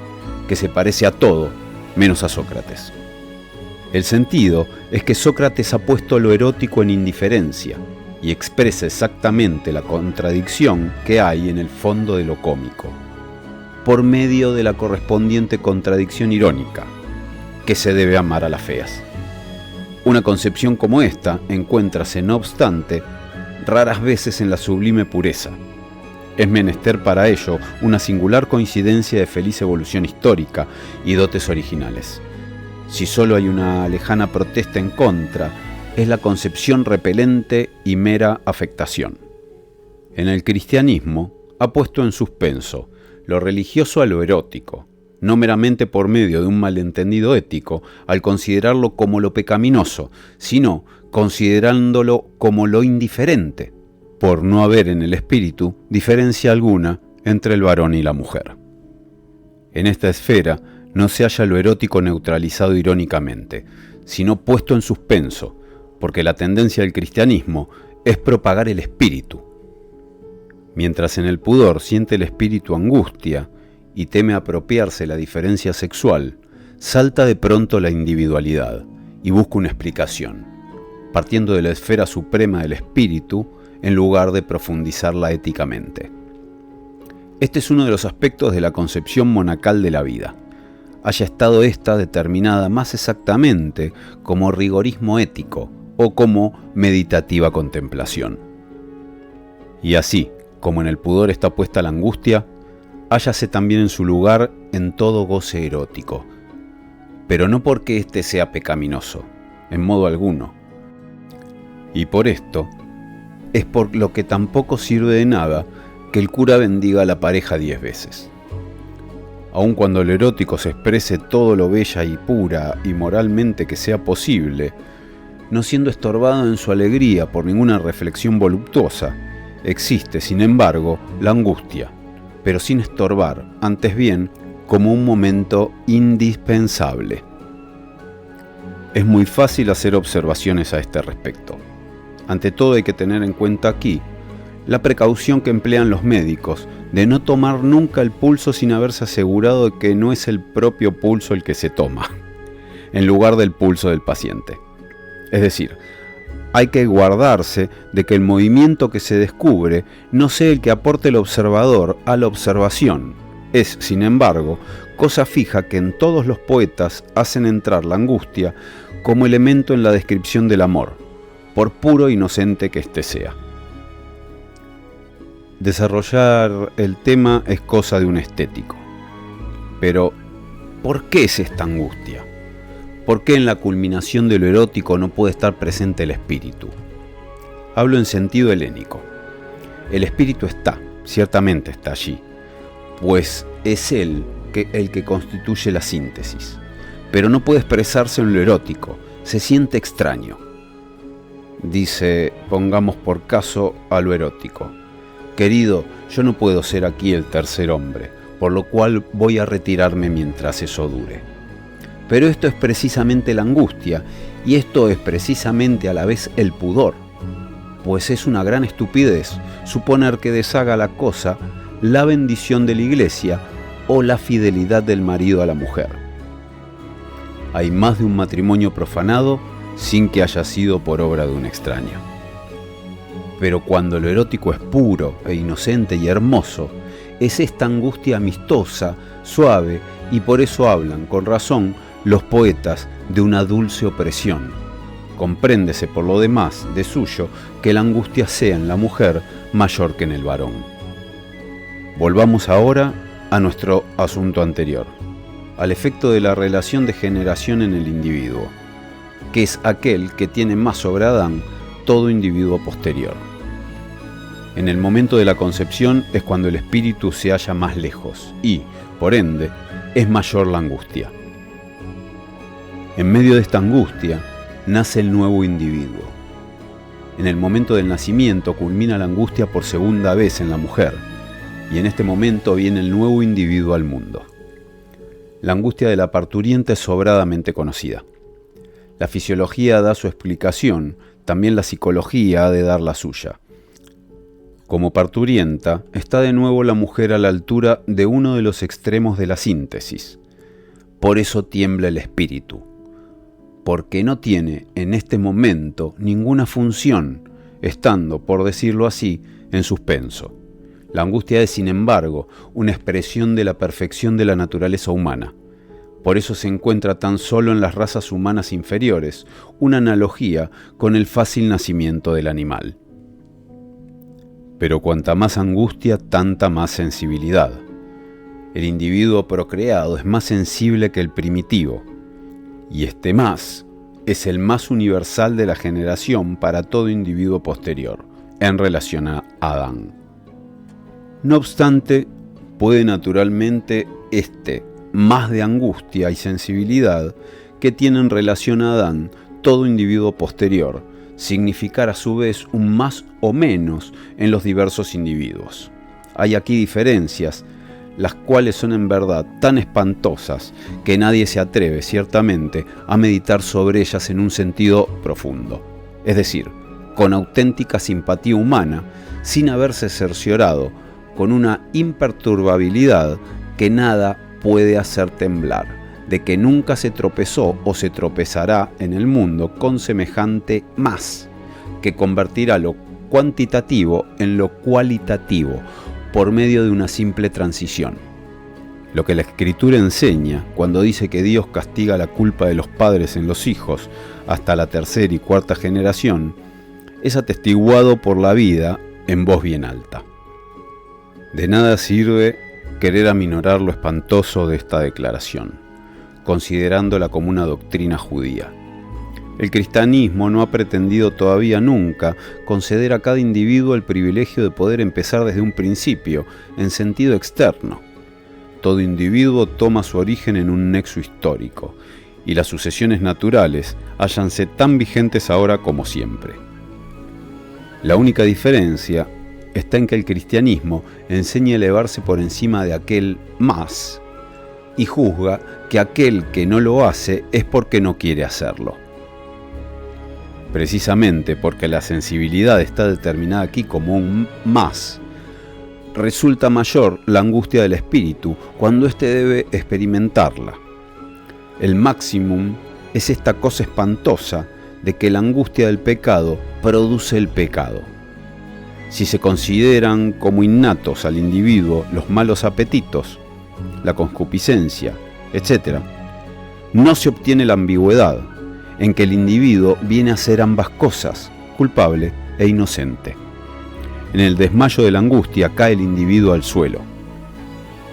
que se parece a todo, menos a Sócrates. El sentido es que Sócrates ha puesto lo erótico en indiferencia y expresa exactamente la contradicción que hay en el fondo de lo cómico, por medio de la correspondiente contradicción irónica, que se debe amar a las feas. Una concepción como esta encuéntrase, no obstante, raras veces en la sublime pureza. Es menester para ello una singular coincidencia de feliz evolución histórica y dotes originales. Si solo hay una lejana protesta en contra, es la concepción repelente y mera afectación. En el cristianismo ha puesto en suspenso lo religioso a lo erótico, no meramente por medio de un malentendido ético al considerarlo como lo pecaminoso, sino considerándolo como lo indiferente, por no haber en el espíritu diferencia alguna entre el varón y la mujer. En esta esfera no se halla lo erótico neutralizado irónicamente, sino puesto en suspenso, porque la tendencia del cristianismo es propagar el espíritu. Mientras en el pudor siente el espíritu angustia, y teme apropiarse la diferencia sexual, salta de pronto la individualidad y busca una explicación, partiendo de la esfera suprema del espíritu en lugar de profundizarla éticamente. Este es uno de los aspectos de la concepción monacal de la vida, haya estado ésta determinada más exactamente como rigorismo ético o como meditativa contemplación. Y así, como en el pudor está puesta la angustia, hállase también en su lugar en todo goce erótico, pero no porque éste sea pecaminoso, en modo alguno. Y por esto, es por lo que tampoco sirve de nada que el cura bendiga a la pareja 10 veces. Aun cuando lo erótico se exprese todo lo bella y pura y moralmente que sea posible, no siendo estorbado en su alegría por ninguna reflexión voluptuosa, existe, sin embargo, la angustia, pero sin estorbar, antes bien, como un momento indispensable. Es muy fácil hacer observaciones a este respecto. Ante todo hay que tener en cuenta aquí la precaución que emplean los médicos de no tomar nunca el pulso sin haberse asegurado de que no es el propio pulso el que se toma, en lugar del pulso del paciente. Es decir, hay que guardarse de que el movimiento que se descubre no sea el que aporte el observador a la observación. Es, sin embargo, cosa fija que en todos los poetas hacen entrar la angustia como elemento en la descripción del amor, por puro e inocente que éste sea. Desarrollar el tema es cosa de un estético. Pero, ¿por qué es esta angustia? ¿Por qué en la culminación de lo erótico no puede estar presente el espíritu? Hablo en sentido helénico. El espíritu está, ciertamente está allí, pues es él el que constituye la síntesis, pero no puede expresarse en lo erótico, se siente extraño. Dice, pongamos por caso a lo erótico: querido, yo no puedo ser aquí el tercer hombre, por lo cual voy a retirarme mientras eso dure. Pero esto es precisamente la angustia, y esto es precisamente a la vez el pudor, pues es una gran estupidez suponer que deshaga la cosa la bendición de la iglesia o la fidelidad del marido a la mujer. Hay más de un matrimonio profanado sin que haya sido por obra de un extraño. Pero cuando lo erótico es puro e inocente y hermoso, es esta angustia amistosa, suave, y por eso hablan, con razón, los poetas de una dulce opresión. Compréndese por lo demás, de suyo, que la angustia sea en la mujer mayor que en el varón. Volvamos ahora a nuestro asunto anterior, al efecto de la relación de generación en el individuo, que es aquel que tiene más sobre Adán todo individuo posterior. En el momento de la concepción es cuando el espíritu se halla más lejos y, por ende, es mayor la angustia. En medio de esta angustia nace el nuevo individuo. En el momento del nacimiento culmina la angustia por segunda vez en la mujer, y en este momento viene el nuevo individuo al mundo. La angustia de la parturienta es sobradamente conocida. La fisiología da su explicación, también la psicología ha de dar la suya. Como parturienta, está de nuevo la mujer a la altura de uno de los extremos de la síntesis. Por eso tiembla el espíritu, porque no tiene en este momento ninguna función, estando, por decirlo así, en suspenso. La angustia es, sin embargo, una expresión de la perfección de la naturaleza humana. Por eso se encuentra tan solo en las razas humanas inferiores, una analogía con el fácil nacimiento del animal. Pero cuanta más angustia, tanta más sensibilidad. El individuo procreado es más sensible que el primitivo, y este más es el más universal de la generación para todo individuo posterior, en relación a Adán. No obstante, puede naturalmente más de angustia y sensibilidad que tiene en relación a Adán todo individuo posterior, significar a su vez un más o menos en los diversos individuos. Hay aquí diferencias, las cuales son en verdad tan espantosas que nadie se atreve, ciertamente, a meditar sobre ellas en un sentido profundo, es decir, con auténtica simpatía humana, sin haberse cerciorado con una imperturbabilidad que nada puede hacer temblar, de que nunca se tropezó o se tropezará en el mundo con semejante más, que convertirá lo cuantitativo en lo cualitativo por medio de una simple transición. Lo que la Escritura enseña cuando dice que Dios castiga la culpa de los padres en los hijos hasta la tercera y cuarta generación es atestiguado por la vida en voz bien alta. De nada sirve querer aminorar lo espantoso de esta declaración, considerándola como una doctrina judía. El cristianismo no ha pretendido todavía nunca conceder a cada individuo el privilegio de poder empezar desde un principio, en sentido externo. Todo individuo toma su origen en un nexo histórico, y las sucesiones naturales hállanse tan vigentes ahora como siempre. La única diferencia está en que el cristianismo enseña a elevarse por encima de aquel más, y juzga que aquel que no lo hace es porque no quiere hacerlo. Precisamente porque la sensibilidad está determinada aquí como un más, resulta mayor la angustia del espíritu cuando éste debe experimentarla. El máximum es esta cosa espantosa de que la angustia del pecado produce el pecado. Si se consideran como innatos al individuo los malos apetitos, la concupiscencia, etc., no se obtiene la ambigüedad en que el individuo viene a ser ambas cosas, culpable e inocente. En el desmayo de la angustia cae el individuo al suelo.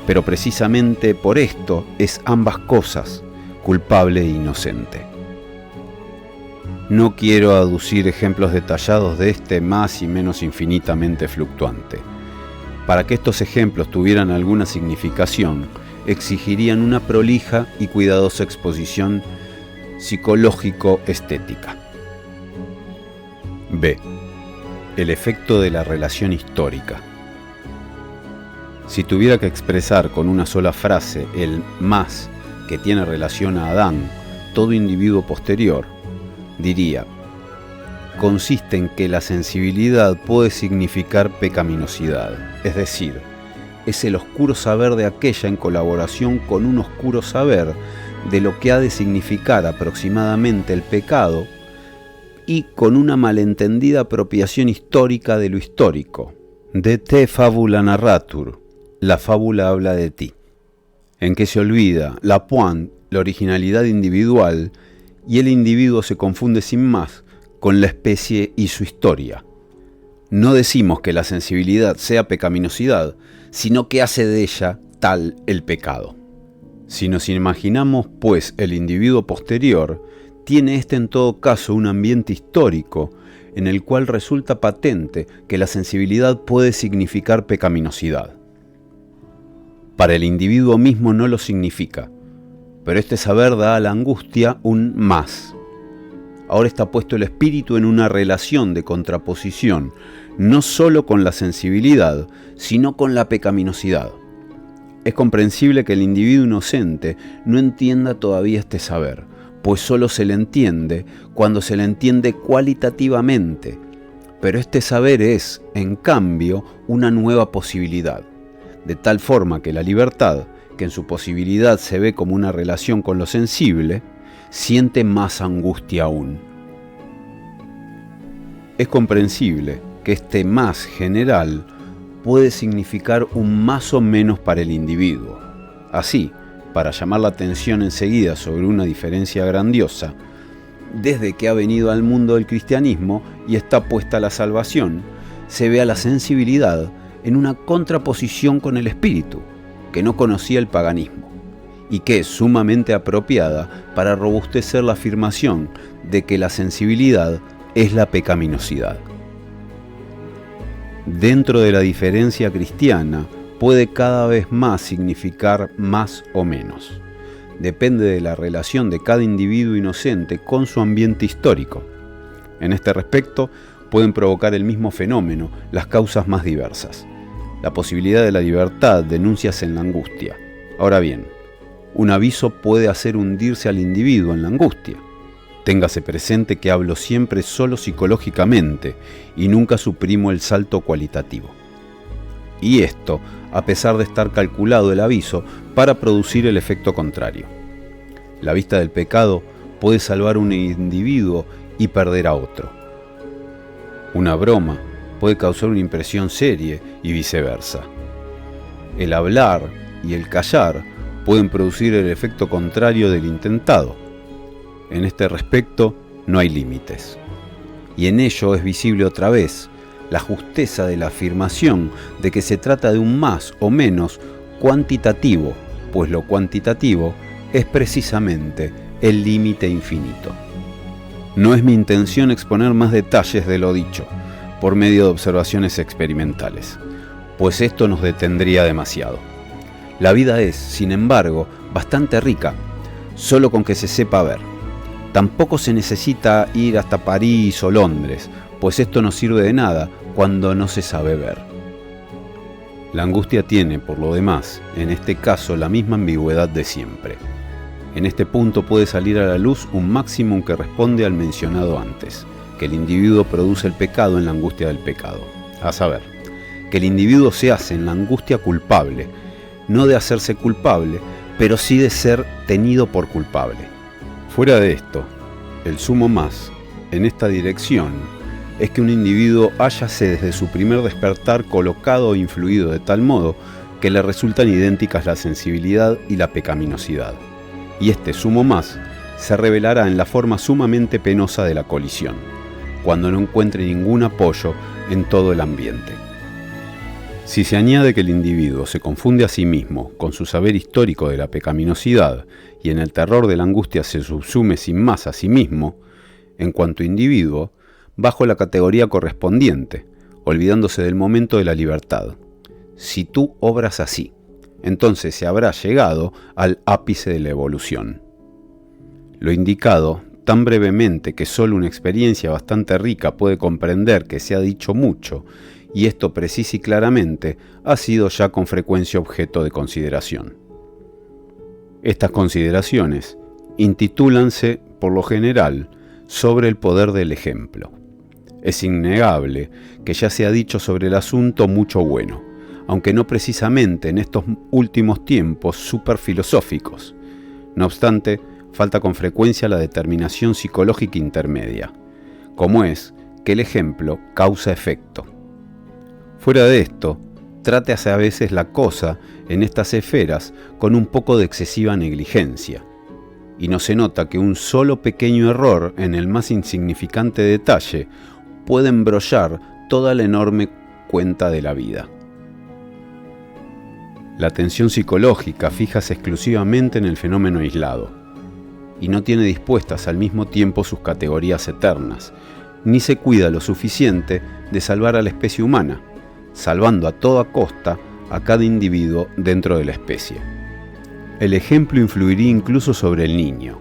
Pero precisamente por esto es ambas cosas, culpable e inocente. No quiero aducir ejemplos detallados de este más y menos infinitamente fluctuante. Para que estos ejemplos tuvieran alguna significación, exigirían una prolija y cuidadosa exposición psicológico-estética. B. El efecto de la relación histórica. Si tuviera que expresar con una sola frase el más que tiene relación a Adán, todo individuo posterior, diría: consiste en que la sensibilidad puede significar pecaminosidad, es decir, es el oscuro saber de aquella en colaboración con un oscuro saber de lo que ha de significar aproximadamente el pecado y con una malentendida apropiación histórica de lo histórico. De te fabula narratur, la fábula habla de ti, en que se olvida la pointe, la originalidad individual, y el individuo se confunde sin más con la especie y su historia. No decimos que la sensibilidad sea pecaminosidad, sino que hace de ella tal el pecado. Si nos imaginamos, pues, el individuo posterior, tiene éste en todo caso un ambiente histórico en el cual resulta patente que la sensibilidad puede significar pecaminosidad. Para el individuo mismo no lo significa, pero este saber da a la angustia un más. Ahora está puesto el espíritu en una relación de contraposición, no solo con la sensibilidad, sino con la pecaminosidad. Es comprensible que el individuo inocente no entienda todavía este saber, pues solo se le entiende cuando se le entiende cualitativamente, pero este saber es, en cambio, una nueva posibilidad, de tal forma que la libertad, que en su posibilidad se ve como una relación con lo sensible, siente más angustia aún. Es comprensible que este más general puede significar un más o menos para el individuo. Así, para llamar la atención enseguida sobre una diferencia grandiosa, desde que ha venido al mundo el cristianismo y está puesta la salvación, se ve a la sensibilidad en una contraposición con el espíritu, que no conocía el paganismo, y que es sumamente apropiada para robustecer la afirmación de que la sensibilidad es la pecaminosidad. Dentro de la diferencia cristiana puede cada vez más significar más o menos. Depende de la relación de cada individuo inocente con su ambiente histórico. En este respecto, pueden provocar el mismo fenómeno las causas más diversas. La posibilidad de la libertad denuncias en la angustia. Ahora bien, un aviso puede hacer hundirse al individuo en la angustia. Téngase presente que hablo siempre solo psicológicamente y nunca suprimo el salto cualitativo. y esto a pesar de estar calculado el aviso para producir el efecto contrario. La vista del pecado puede salvar a un individuo y perder a otro. Una broma puede causar una impresión seria y viceversa. El hablar y el callar pueden producir el efecto contrario del intentado. En este respecto no hay límites. Y en ello es visible otra vez la justeza de la afirmación de que se trata de un más o menos cuantitativo, pues lo cuantitativo es precisamente el límite infinito. No es mi intención exponer más detalles de lo dicho, por medio de observaciones experimentales, pues esto nos detendría demasiado. La vida es, sin embargo, bastante rica, solo con que se sepa ver. Tampoco se necesita ir hasta París o Londres, pues esto no sirve de nada cuando no se sabe ver. La angustia tiene, por lo demás, en este caso la misma ambigüedad de siempre. En este punto puede salir a la luz un máximo que responde al mencionado antes, que el individuo produce el pecado en la angustia del pecado. A saber, que el individuo se hace en la angustia culpable, no de hacerse culpable, pero sí de ser tenido por culpable. Fuera de esto, el sumo más, en esta dirección, es que un individuo hállase desde su primer despertar colocado o influido de tal modo que le resultan idénticas la sensibilidad y la pecaminosidad. Y este sumo más se revelará en la forma sumamente penosa de la colisión, cuando no encuentre ningún apoyo en todo el ambiente. Si se añade que el individuo se confunde a sí mismo con su saber histórico de la pecaminosidad y en el terror de la angustia se subsume sin más a sí mismo, en cuanto individuo, bajo la categoría correspondiente, olvidándose del momento de la libertad. Si tú obras así, entonces se habrá llegado al ápice de la evolución. Lo indicado, tan brevemente que solo una experiencia bastante rica puede comprender que se ha dicho mucho, y esto precisa y claramente, ha sido ya con frecuencia objeto de consideración. Estas consideraciones intitúlanse, por lo general, sobre el poder del ejemplo. Es innegable que ya se ha dicho sobre el asunto mucho bueno, aunque no precisamente en estos últimos tiempos superfilosóficos. No obstante, falta con frecuencia la determinación psicológica intermedia, como es que el ejemplo causa efecto. Fuera de esto, trátase a veces la cosa en estas esferas con un poco de excesiva negligencia, y no se nota que un solo pequeño error en el más insignificante detalle puede embrollar toda la enorme cuenta de la vida. La atención psicológica fíjase exclusivamente en el fenómeno aislado, y no tiene dispuestas al mismo tiempo sus categorías eternas, ni se cuida lo suficiente de salvar a la especie humana, salvando a toda costa a cada individuo dentro de la especie. El ejemplo influiría incluso sobre el niño.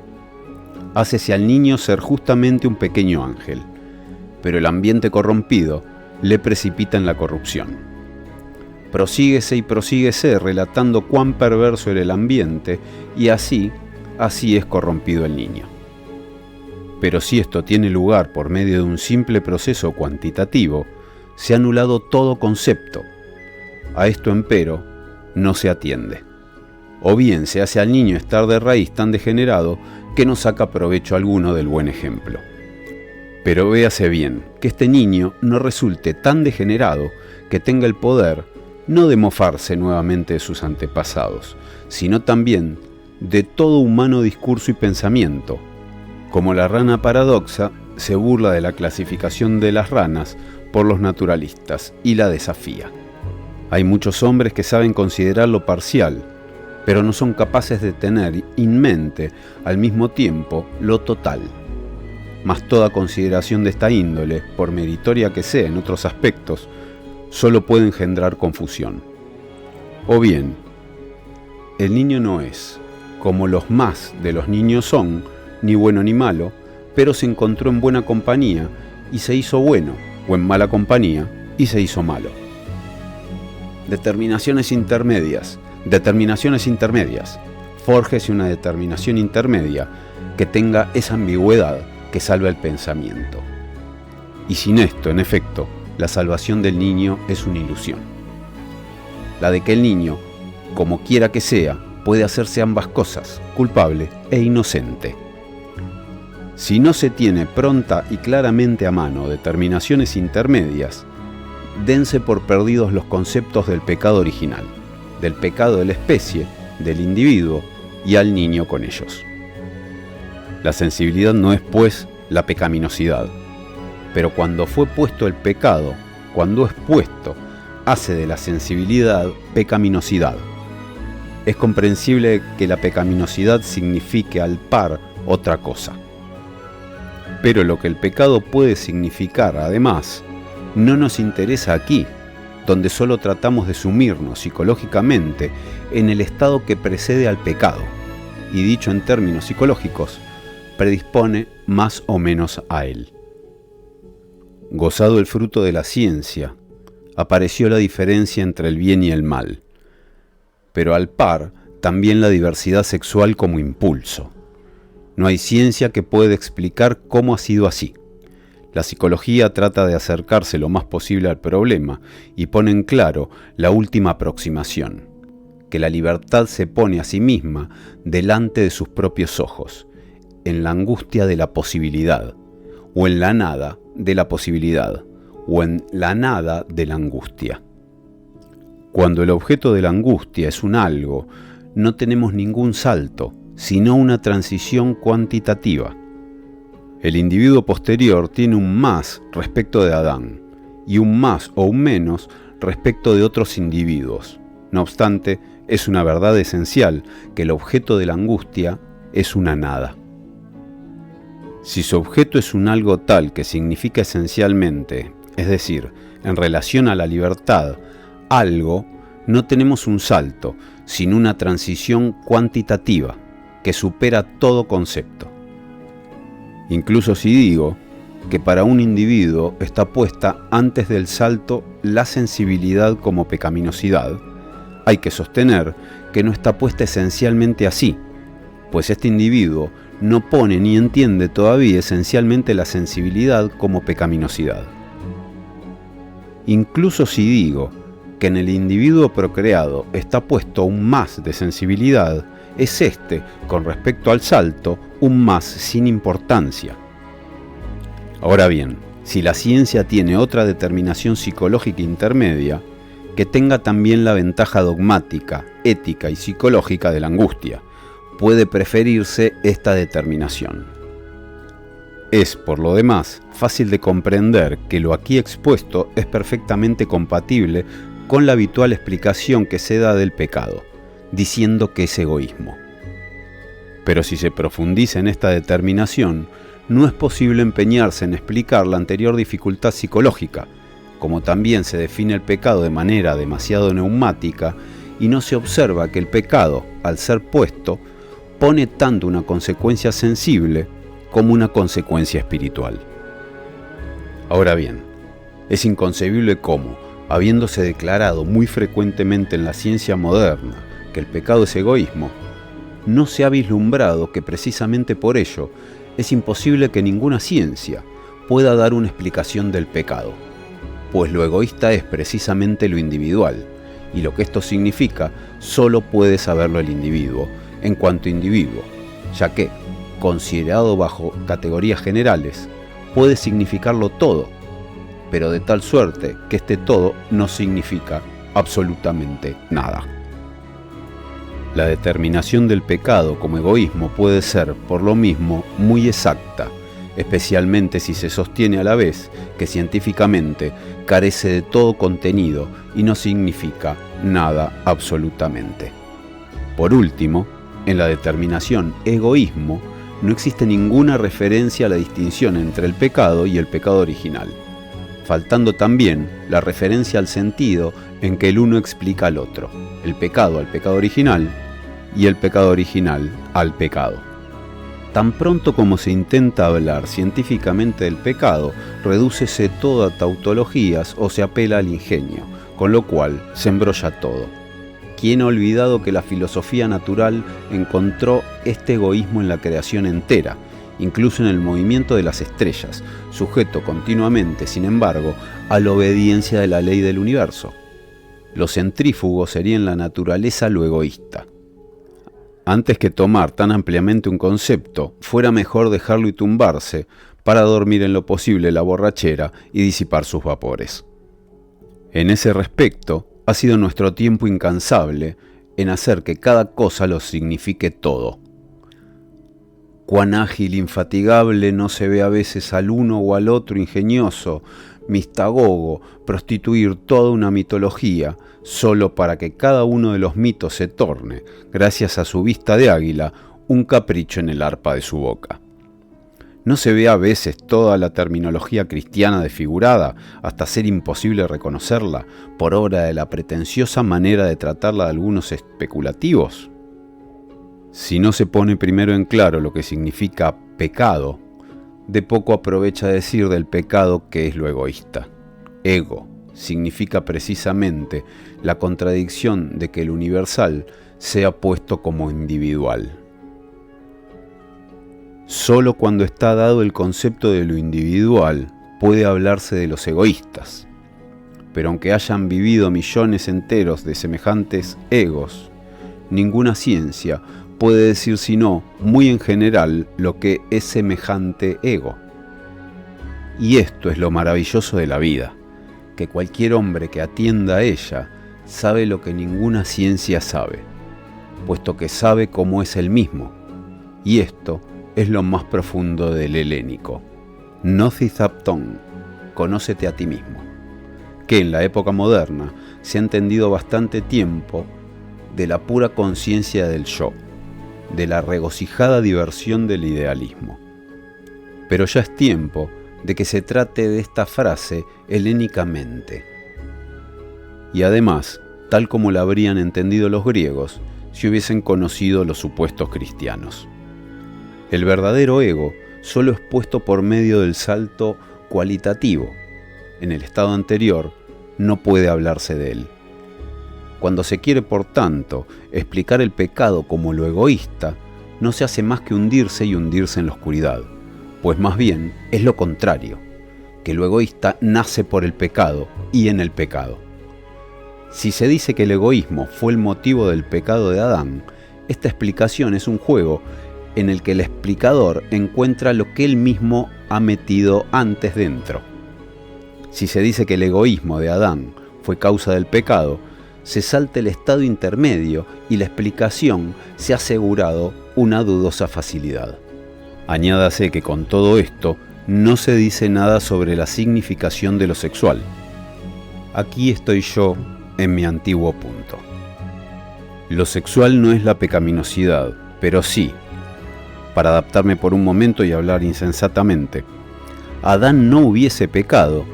Hácese al niño ser justamente un pequeño ángel, pero el ambiente corrompido le precipita en la corrupción. Prosíguese y prosíguese relatando cuán perverso era el ambiente, y así es corrompido el niño. Pero si esto tiene lugar por medio de un simple proceso cuantitativo, se ha anulado todo concepto. A esto, empero, no se atiende. O bien se hace al niño estar de raíz tan degenerado que no saca provecho alguno del buen ejemplo. Pero véase bien que este niño no resulte tan degenerado que tenga el poder no de mofarse nuevamente de sus antepasados, sino también de todo humano discurso y pensamiento. Como la rana paradoxa se burla de la clasificación de las ranas por los naturalistas y la desafía. Hay muchos hombres que saben considerar lo parcial, pero no son capaces de tener en mente al mismo tiempo lo total. Mas toda consideración de esta índole, por meritoria que sea en otros aspectos, solo puede engendrar confusión. O bien, el niño no es, como los más de los niños son, ni bueno ni malo, pero se encontró en buena compañía y se hizo bueno, o en mala compañía y se hizo malo. Determinaciones intermedias. Fórjese una determinación intermedia que tenga esa ambigüedad que salva el pensamiento. Y sin esto, en efecto, la salvación del niño es una ilusión. la de que el niño, como quiera que sea, puede hacerse ambas cosas, culpable e inocente. Si no se tiene pronta y claramente a mano determinaciones intermedias, dense por perdidos los conceptos del pecado original, del pecado de la especie, del individuo y al niño con ellos. La sensibilidad no es, pues, la pecaminosidad, pero cuando fue puesto el pecado, cuando es puesto, hace de la sensibilidad pecaminosidad. Es comprensible que la pecaminosidad signifique al par otra cosa. Pero lo que el pecado puede significar, además, no nos interesa aquí, donde solo tratamos de sumirnos psicológicamente en el estado que precede al pecado, y dicho en términos psicológicos, predispone más o menos a él. Gozado el fruto de la ciencia, apareció la diferencia entre el bien y el mal, pero al par también la diversidad sexual como impulso. No hay ciencia que pueda explicar cómo ha sido así. La psicología trata de acercarse lo más posible al problema y pone en claro la última aproximación, que la libertad se pone a sí misma delante de sus propios ojos, en la angustia de la posibilidad, o en la nada de la posibilidad, o en la nada de la angustia. Cuando el objeto de la angustia es un algo, no tenemos ningún salto, sino una transición cuantitativa. El individuo posterior tiene un más respecto de Adán, y un más o un menos respecto de otros individuos. No obstante, es una verdad esencial que el objeto de la angustia es una nada. Si su objeto es un algo tal que significa esencialmente, es decir, en relación a la libertad, algo, no tenemos un salto, sino una transición cuantitativa que supera todo concepto. Incluso si digo que para un individuo está puesta antes del salto la sensibilidad como pecaminosidad, hay que sostener que no está puesta esencialmente así, pues este individuo no pone ni entiende todavía esencialmente la sensibilidad como pecaminosidad. Incluso si digo que en el individuo procreado está puesto un más de sensibilidad, es este, con respecto al salto, un más sin importancia. Ahora bien, si la ciencia tiene otra determinación psicológica intermedia, que tenga también la ventaja dogmática, ética y psicológica de la angustia, puede preferirse esta determinación. Es, por lo demás, fácil de comprender que lo aquí expuesto es perfectamente compatible con la habitual explicación que se da del pecado, diciendo que es egoísmo. Pero si se profundiza en esta determinación, no es posible empeñarse en explicar la anterior dificultad psicológica, como también se define el pecado de manera demasiado neumática y no se observa que el pecado, al ser puesto, pone tanto una consecuencia sensible como una consecuencia espiritual. Ahora bien, es inconcebible cómo, habiéndose declarado muy frecuentemente en la ciencia moderna que el pecado es egoísmo, no se ha vislumbrado que precisamente por ello es imposible que ninguna ciencia pueda dar una explicación del pecado, pues lo egoísta es precisamente lo individual, y lo que esto significa solo puede saberlo el individuo en cuanto individuo, ya que, considerado bajo categorías generales, puede significarlo todo, pero de tal suerte que este todo no significa absolutamente nada. La determinación del pecado como egoísmo puede ser, por lo mismo, muy exacta, especialmente si se sostiene a la vez que científicamente carece de todo contenido y no significa nada absolutamente. Por último, en la determinación egoísmo no existe ninguna referencia a la distinción entre el pecado y el pecado original, faltando también la referencia al sentido en que el uno explica al otro, el pecado al pecado original y el pecado original al pecado. Tan pronto como se intenta hablar científicamente del pecado, redúcese todo a tautologías o se apela al ingenio, con lo cual se embrolla todo. ¿Quién ha olvidado que la filosofía natural encontró este egoísmo en la creación entera, incluso en el movimiento de las estrellas, sujeto continuamente, sin embargo, a la obediencia de la ley del universo? Lo centrífugo sería en la naturaleza lo egoísta. Antes que tomar tan ampliamente un concepto, fuera mejor dejarlo y tumbarse para dormir en lo posible la borrachera y disipar sus vapores. En ese respecto, ha sido nuestro tiempo incansable en hacer que cada cosa lo signifique todo. Cuán ágil, infatigable no se ve a veces al uno o al otro ingenioso, mistagogo, prostituir toda una mitología, solo para que cada uno de los mitos se torne, gracias a su vista de águila, un capricho en el arpa de su boca. ¿No se ve a veces toda la terminología cristiana desfigurada, hasta ser imposible reconocerla, por obra de la pretenciosa manera de tratarla de algunos especulativos? Si no se pone primero en claro lo que significa pecado, de poco aprovecha decir del pecado que es lo egoísta. Ego significa precisamente la contradicción de que el universal sea puesto como individual. Solo cuando está dado el concepto de lo individual puede hablarse de los egoístas. Pero aunque hayan vivido millones enteros de semejantes egos, ninguna ciencia puede decir sino, muy en general, lo que es semejante ego. Y esto es lo maravilloso de la vida, que cualquier hombre que atienda a ella sabe lo que ninguna ciencia sabe, puesto que sabe cómo es él mismo. Y esto es lo más profundo del helénico. Gnosis apton, conócete a ti mismo, que en la época moderna se ha entendido bastante tiempo de la pura conciencia del yo, de la regocijada diversión del idealismo. Pero ya es tiempo de que se trate de esta frase helénicamente. Y además, tal como la habrían entendido los griegos si hubiesen conocido los supuestos cristianos. El verdadero ego solo es puesto por medio del salto cualitativo. En el estado anterior no puede hablarse de él. Cuando se quiere, por tanto, explicar el pecado como lo egoísta, no se hace más que hundirse y hundirse en la oscuridad, pues más bien es lo contrario, que lo egoísta nace por el pecado y en el pecado. Si se dice que el egoísmo fue el motivo del pecado de Adán, esta explicación es un juego en el que el explicador encuentra lo que él mismo ha metido antes dentro. Si se dice que el egoísmo de Adán fue causa del pecado, se salta el estado intermedio y la explicación se ha asegurado una dudosa facilidad. Añádase que con todo esto no se dice nada sobre la significación de lo sexual. Aquí estoy yo en mi antiguo punto. Lo sexual no es la pecaminosidad, pero sí, para adaptarme por un momento y hablar insensatamente, Adán no hubiese pecado,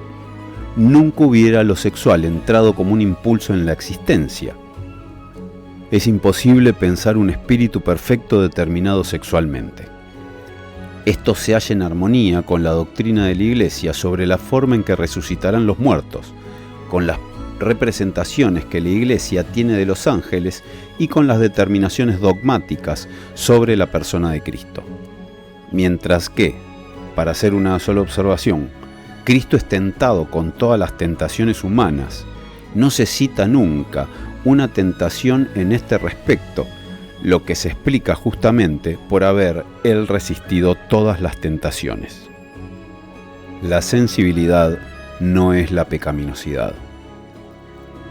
nunca hubiera lo sexual entrado como un impulso en la existencia. Es imposible pensar un espíritu perfecto determinado sexualmente. Esto se halla en armonía con la doctrina de la Iglesia sobre la forma en que resucitarán los muertos, con las representaciones que la Iglesia tiene de los ángeles y con las determinaciones dogmáticas sobre la persona de Cristo. Mientras que, para hacer una sola observación, Cristo es tentado con todas las tentaciones humanas, no se cita nunca una tentación en este respecto, lo que se explica justamente por haber él resistido todas las tentaciones. La sensibilidad no es la pecaminosidad.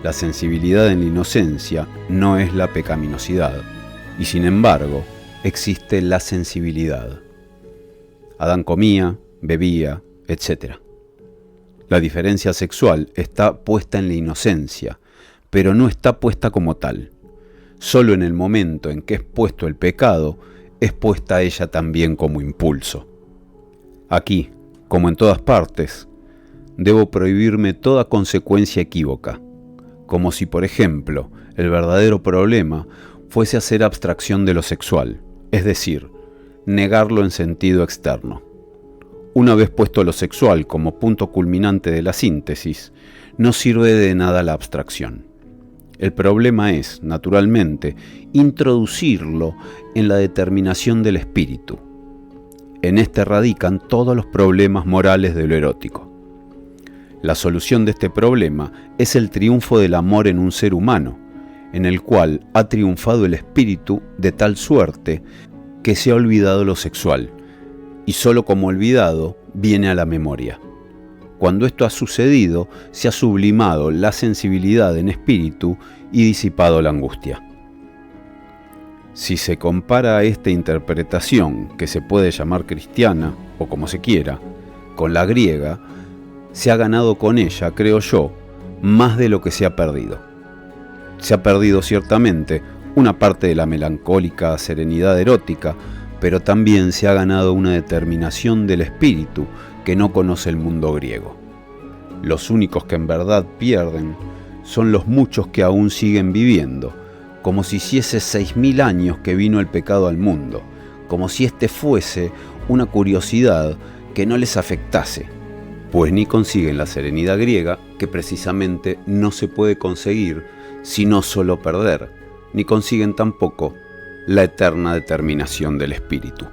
La sensibilidad en la inocencia no es la pecaminosidad, y sin embargo, existe la sensibilidad. Adán comía, bebía, etc. La diferencia sexual está puesta en la inocencia, pero no está puesta como tal. Solo en el momento en que es puesto el pecado, es puesta ella también como impulso. Aquí, como en todas partes, debo prohibirme toda consecuencia equívoca, como si, por ejemplo, el verdadero problema fuese hacer abstracción de lo sexual, es decir, negarlo en sentido externo. Una vez puesto lo sexual como punto culminante de la síntesis, no sirve de nada la abstracción. El problema es, naturalmente, introducirlo en la determinación del espíritu. En este radican todos los problemas morales de lo erótico. La solución de este problema es el triunfo del amor en un ser humano, en el cual ha triunfado el espíritu de tal suerte que se ha olvidado lo sexual, y solo como olvidado viene a la memoria. Cuando esto ha sucedido, se ha sublimado la sensibilidad en espíritu y disipado la angustia. Si se compara esta interpretación, que se puede llamar cristiana, o como se quiera, con la griega, se ha ganado con ella, creo yo, más de lo que se ha perdido. Se ha perdido ciertamente una parte de la melancólica serenidad erótica, pero también se ha ganado una determinación del espíritu que no conoce el mundo griego. Los únicos que en verdad pierden son los muchos que aún siguen viviendo, como si hiciese 6000 años que vino el pecado al mundo, como si este fuese una curiosidad que no les afectase, pues ni consiguen la serenidad griega, que precisamente no se puede conseguir sino solo perder, ni consiguen tampoco la eterna determinación del espíritu.